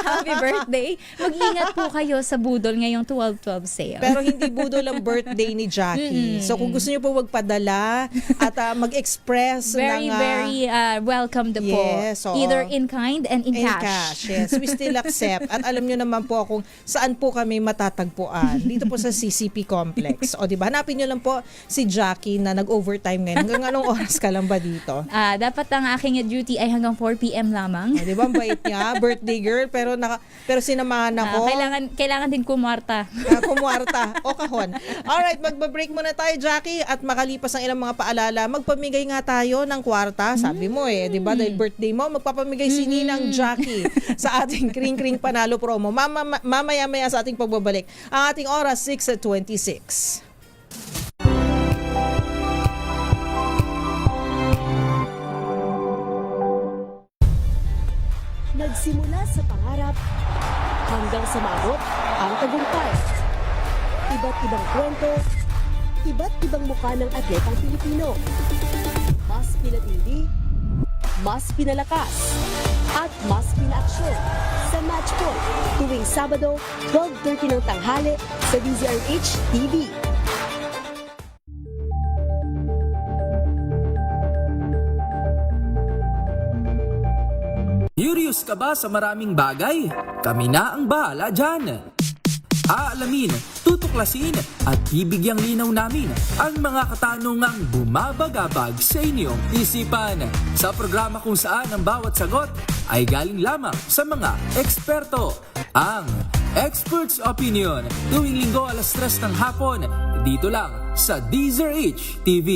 happy birthday. mag-ingat po kayo sa budol ngayong 12/12 sale. Pero hindi budol ang birthday ni Jackie. So kung gusto niyo po magpadala at mag-express Very, ng... very welcome po. Yes, oo. Either in kind and in In cash. cash, yes. We still accept. At alam nyo naman po kung saan po kami matatagpuan. Dito po sa CCP Complex. O diba, hanapin nyo lang po si Jackie na nag-overtime ngayon. Hanggang anong oras ka lang ba dito? Dapat ang aking duty ay hanggang 4 p.m. lamang. O, diba, ang bait niya. Birthday girl. Pero sinamahan ako. Kailangan din kumwarta. Kumwarta. O kahon. Alright, magbabreak muna tayo, Jackie. At makalipas ang ilang mga paalala, magpamigay nga tayo ng kwarta. Sabi mo diba, dahil birthday mo, magpapamigay si Ninang Jackie sa ating Kring-Kring Panalo promo. Mamaya-maya sa ating pagbabalik. Ang ating oras, 6:26. Nagsimula sa pangarap hanggang sa maabot ang tagumpay. Iba't ibang kwento, iba't ibang mukha ng atletang Pilipino. Mas pinatindi, mas pinalakas, at mas pinaaksyon sa Match Point tuwing Sabado, 12:30 ng tanghali sa DZRH TV. Curious ka ba sa maraming bagay? Kami na ang bahala dyan. Aalamin, tutuklasin at bibigyang linaw namin ang mga katanungang bumabagabag sa inyong isipan. Sa programa kung saan ang bawat sagot ay galing lamang sa mga eksperto. Ang Expert's Opinion, tuwing Linggo 3:00 ng hapon, dito lang sa DZRH TV.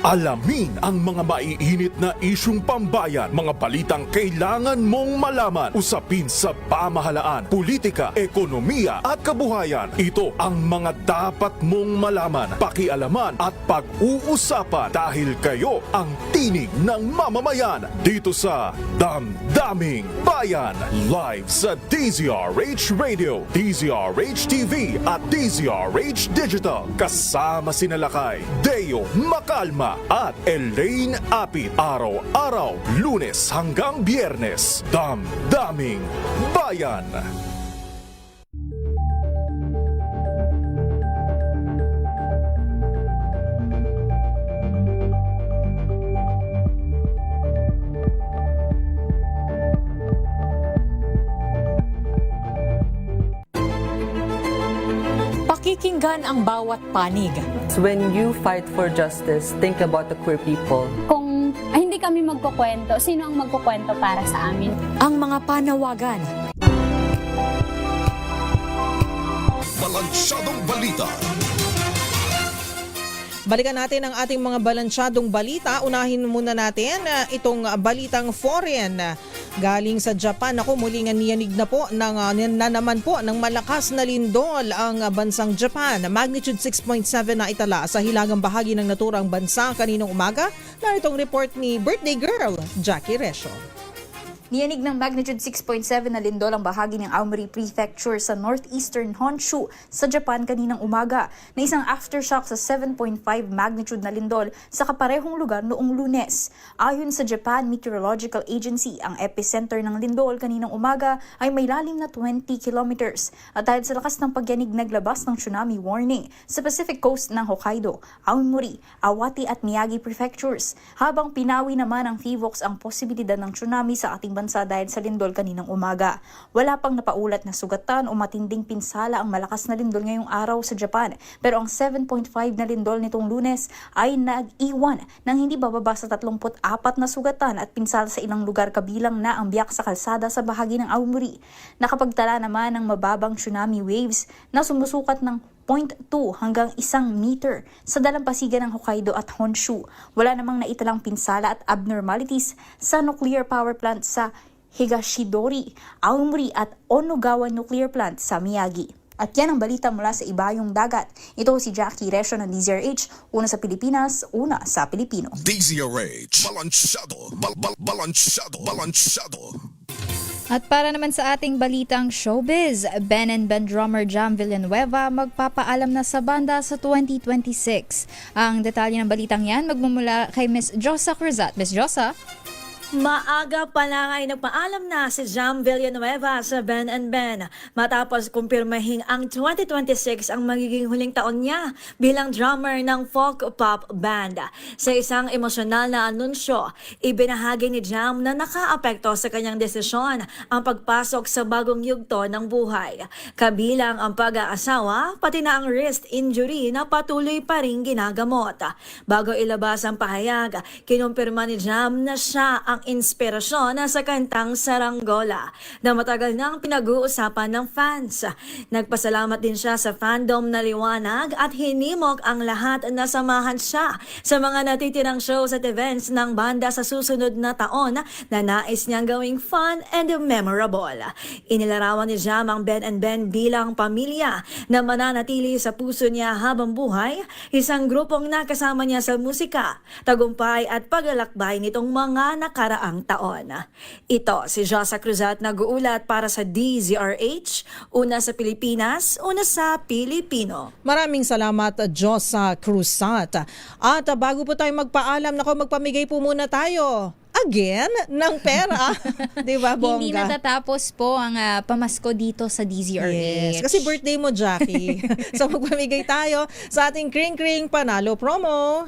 Alamin ang mga maiinit na isyung pambayan, mga balitang kailangan mong malaman, usapin sa pamahalaan, politika, ekonomiya at kabuhayan. Ito ang mga dapat mong malaman, pakialaman at pag-uusapan dahil kayo ang tinig ng mamamayan dito sa Damdaming Bayan. Live sa DZRH Radio, DZRH TV at DZRH Digital. Kasama sinalakay Deo Macalma at Elaine Apit. Araw-araw, Lunes hanggang Biyernes. Damdaming Bayan. Pakikinggan ang bawat panig. When you fight for justice, think about the queer people. Kung hindi kami magkukwento, sino ang magkukwento para sa amin? Ang mga panawagan. Balansyadong balita. Balikan natin ang ating mga balansyadong balita. Unahin muna natin itong balitang foreign. Galing sa Japan, muli nga niyanig na po naman po ng malakas na lindol ang bansang Japan. Magnitude 6.7 na itala sa hilagang bahagi ng naturang bansa kaninang umaga. Naritong report ni birthday girl, Jackie Resho. Niyanig ng magnitude 6.7 na lindol ang bahagi ng Aomori Prefecture sa northeastern Honshu sa Japan kaninang umaga na isang aftershock sa 7.5 magnitude na lindol sa kaparehong lugar noong Lunes. Ayon sa Japan Meteorological Agency, ang epicenter ng lindol kaninang umaga ay may lalim na 20 kilometers at dahil sa lakas ng pagyanig naglabas ng tsunami warning sa Pacific coast ng Hokkaido, Aomori, Awate at Miyagi Prefectures, habang pinawi naman ng PHIVOX ang posibilidad ng tsunami sa ating bansa dahil sa lindol kaninang umaga. Wala pang napaulat na sugatan o matinding pinsala ang malakas na lindol ngayong araw sa Japan, pero ang 7.5 na lindol nitong Lunes ay nag-iwan ng hindi bababa sa 34 na sugatan at pinsala sa ilang lugar kabilang na ang biyak sa kalsada sa bahagi ng Aomori. Nakapagtala naman ng mababang tsunami waves na sumusukat ng 0.2 hanggang 1 meter sa dalampasigan ng Hokkaido at Honshu. Wala namang naitalang pinsala at abnormalities sa nuclear power plant sa Higashidori, Aomori at Onogawa Nuclear Plant sa Miyagi. At yan ang balita mula sa ibayong dagat. Ito si Jackie Resho ng DZRH, una sa Pilipinas, una sa Pilipino. DZRH, balansyado, balansyado. At para naman sa ating balitang showbiz, Ben and Ben drummer Jam Villanueva magpapaalam na sa banda sa 2026. Ang detalye ng balitang yan magmumula kay Miss Josa Cruzat. Miss Josa? Maaga pa lang ay nagpaalam na si Jam Villanueva sa Ben and Ben matapos kumpirmahing ang 2026 ang magiging huling taon niya bilang drummer ng folk pop band. Sa isang emosyonal na anunsyo, ibinahagi ni Jam na nakaapekto sa kanyang desisyon ang pagpasok sa bagong yugto ng buhay. Kabilang ang pag-aasawa, pati na ang wrist injury na patuloy pa rin ginagamot. Bago ilabas ang pahayag, kinumpirma ni Jam na siya ang inspirasyon sa kantang Saranggola na matagal nang pinag-uusapan ng fans. Nagpasalamat din siya sa fandom na liwanag at hinimok ang lahat na samahan siya sa mga natitirang shows at events ng banda sa susunod na taon na nais niyang gawing fun and memorable. Inilarawan ni Jam ang Ben and Ben bilang pamilya na mananatili sa puso niya habang buhay, isang grupong nakasama niya sa musika, tagumpay at paglalakbay nitong mga nakaraang taon. Ito si Josa Cruzat nag-uulat para sa DZRH, una sa Pilipinas, una sa Pilipino. Maraming salamat, Josa Cruzat. At bago po tayo magpaalam, magpamigay po muna tayo again ng pera. Di ba, Bongga? Hindi natatapos po ang pamasko dito sa DZRH. Yes, kasi birthday mo, Jackie. So magpamigay tayo sa ating Kring Kring Panalo promo.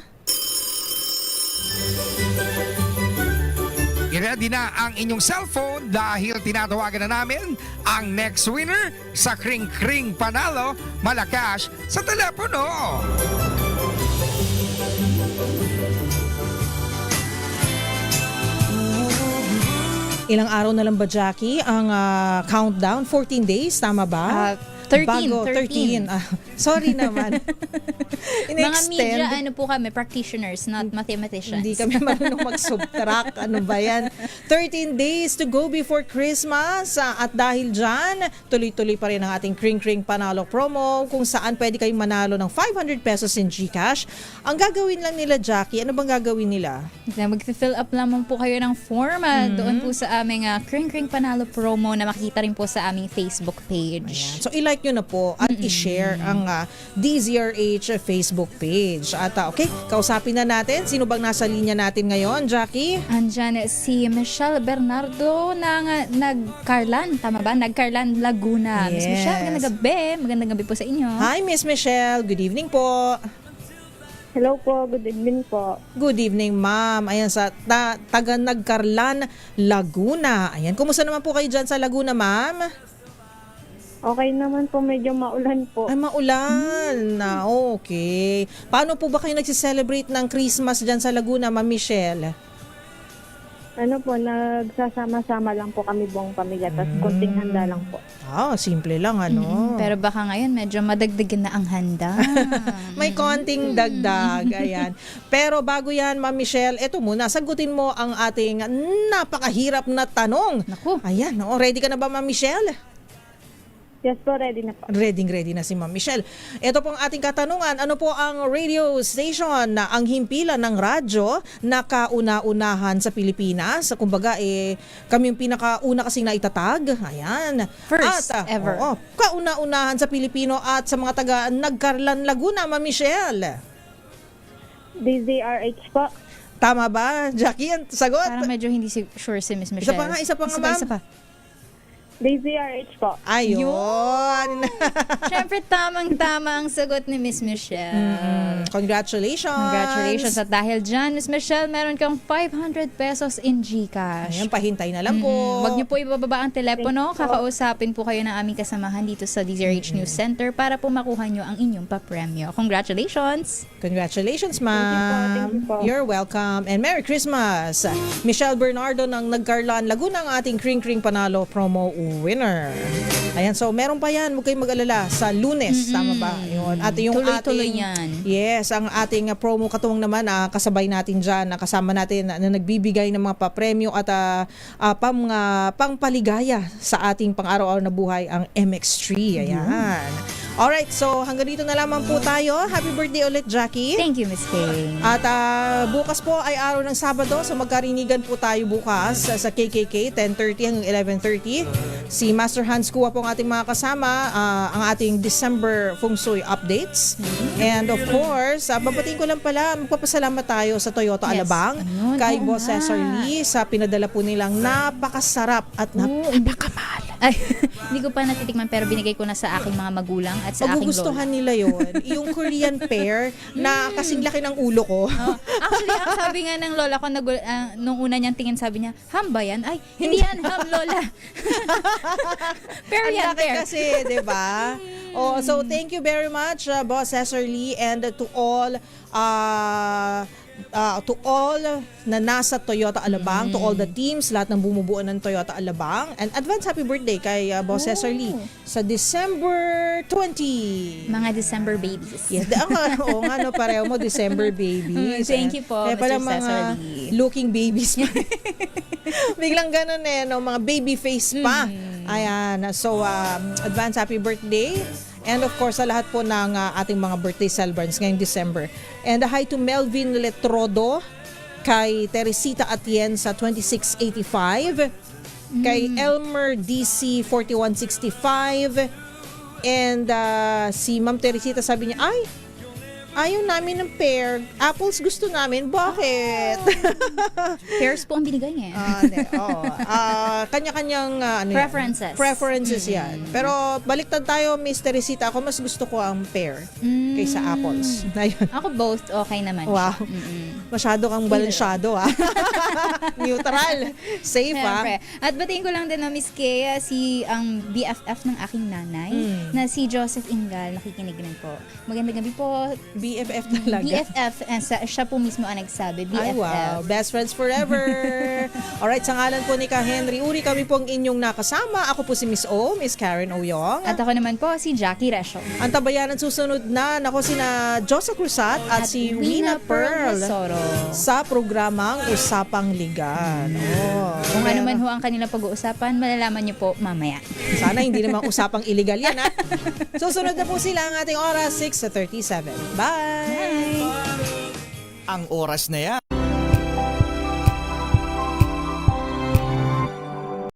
I-ready na ang inyong cellphone dahil tinatawagan na namin ang next winner sa Kring Kring Panalo Malacash sa telepono. Ilang araw na lang ba, Jackie, ang countdown? 14 days, tama ba? 13. Sorry naman. Mga media, po kami, practitioners, not mathematicians. Hindi kami marunong mag-subtract. Ano ba yan? 13 days to go before Christmas. At dahil dyan, tuloy-tuloy pa rin ang ating Kring Kring Panalo promo kung saan pwede kayong manalo ng 500 pesos in GCash. Ang gagawin lang nila, Jackie, ano bang gagawin nila? Mag-fill up lamang po kayo ng form doon po sa aming Kring Kring Panalo promo na makita rin po sa aming Facebook page. Ayan. So, i-like nyo na po at i-share ang DZRH Facebook page. At okay, kausapin na natin. Sino bang nasa linya natin ngayon, Jackie? Andyan si Michelle Bernardo ng Nagcarlan. Tama ba? Nagcarlan, Laguna. Yes. Miss Michelle, magandang gabi. Magandang gabi po sa inyo. Hi, Miss Michelle. Good evening po. Hello po, good evening po. Good evening, ma'am. Ayan, sa taga Nagcarlan, Laguna. Ayan, kumusta naman po kayo dyan sa Laguna, ma'am? Okay naman po, medyo maulan po. Ay, maulan na. Okay. Paano po ba kayo nagsiselebrate ng Christmas dyan sa Laguna, Ma'am Michelle? Ano po, nagsasama-sama lang po kami buong pamilya, tapos konting handa lang po. Simple lang, Pero baka ngayon medyo madagdagan na ang handa. May konting dagdag. Ayan. Pero bago yan, Ma'am Michelle, eto muna, sagutin mo ang ating napakahirap na tanong. Naku. Ayan, ready ka na ba, Ma'am Michelle? Yes po, ready na po. Ready na si Ma'am Michelle. Ito pong ating katanungan, ano po ang radio station na ang himpilan ng radyo na kauna-unahan sa Pilipinas? Kumbaga, kami yung pinakauna kasing naitatag. Ayan. First ever. Kauna-unahan sa Pilipino at sa mga taga Nagcarlan, Laguna, Ma'am Michelle. DZRH po. Tama ba, Jackie? Ang sagot? Parang medyo hindi sure si Miss Michelle. Isa pa nga, ma'am. Isa pa. DZRH po. Ayun. Siyempre, tamang-tama ang sagot ni Miss Michelle. Congratulations. Congratulations. At dahil dyan, Miss Michelle, meron kang 500 pesos in GCash. Ayan, pahintay na lang po. Huwag niyo po ibababa ang telepono. Kakausapin po kayo ng aming kasamahan dito sa DZRH News Center para po makuha niyo ang inyong papremyo. Congratulations. Congratulations, ma'am. Thank you po. You're welcome. And Merry Christmas. Michelle Bernardo ng Nagcarlan, Laguna, ang ating Kring Kring Panalo promo winner. Ayan, so meron pa yan. Huwag kayong mag-alala sa Lunes. Tama ba? Yun. At yung Tuloy-tuloy ating, yan. Yes, ang ating promo katuwang naman, kasabay natin dyan, kasama natin na nagbibigay ng mga papremyo at pangpaligaya sa ating pang-araw-araw na buhay, ang MX3. Ayan. Alright, so hanggang dito na lamang po tayo. Happy birthday ulit, Jackie. Thank you, Miss Kay. At bukas po ay araw ng Sabado, so magkarinigan po tayo bukas sa KKK, 10:30 hanggang 11:30. Si Master Hans Kua po ang ating mga kasama, ang ating December Feng Shui updates. And of course, babatiin ko lang pala, magpapasalamat tayo sa Toyota Alabang, kay Boss Cesar Lee sa pinadala po nilang napakasarap at napakamahal. Ay, hindi ko pa natitikman pero binigay ko na sa aking mga magulang at sa aking Magugustuhan lola. nila yun. Yung Korean pear na kasing laki ng ulo ko. Actually, ang sabi nga ng lola ko, nung una niyang tingin, sabi niya, ham ba yan? Ay, hindi yan ham, lola. Pear Ang yan, laki pear. kasi, di ba? So thank you very much, Boss Cesar Lee, and to all na nasa Toyota Alabang, to all the teams, lahat ng bumubuo ng Toyota Alabang, and advance happy birthday kay Boss Cesar Lee sa December 20. Mga December babies. Yes, oo nga, no, pareho mo, December babies. Thank you po, Kaya Mr. pala Cesar mga Lee. looking babies pa. Biglang ganun no, mga baby face pa. Ayan, so advance happy birthday. And of course, sa lahat po ng ating mga birthday celebrants ngayong December. And hi to Melvin Letrodo, kay Teresita Atien sa 2685, kay Elmer DC 4165, and si Ma'am Teresita sabi niya, ay, ayaw namin ng pear. Apples gusto namin. Bakit? Pears po ang binigay niya. Kanya-kanyang Preferences. Preferences yan. Pero baliktad tayo, Miss Teresita. Ako mas gusto ko ang pear kaysa apples. Ayun. Ako both okay naman. Wow. Masyado kang balansyado, Neutral. Safe, Siyempre. At batiin ko lang din na Miss Kay, si ang BFF ng aking nanay, na si Joseph Ingal, nakikinig rin po. Magandang gabi po. BFF talaga. BFF, siya po mismo ang nagsabi. BFF. Ay, wow. Best friends forever. Alright, sa ngalan po ni Ka Henry Uri, kami po ang inyong nakasama. Ako po si Miss O, Miss Karen Oyong. At ako naman po si Jackie Resho. Ang tabayanan susunod na, sina Josa Cruzat at si Rina Pearl sa programang Usapang Ligan. Kung ano man ho ang kanilang pag-uusapan, malalaman niyo po mamaya. Sana hindi naman usapang illegal yan, Susunod na po sila ang ating oras, 6:37. Bye! Ang oras na yan.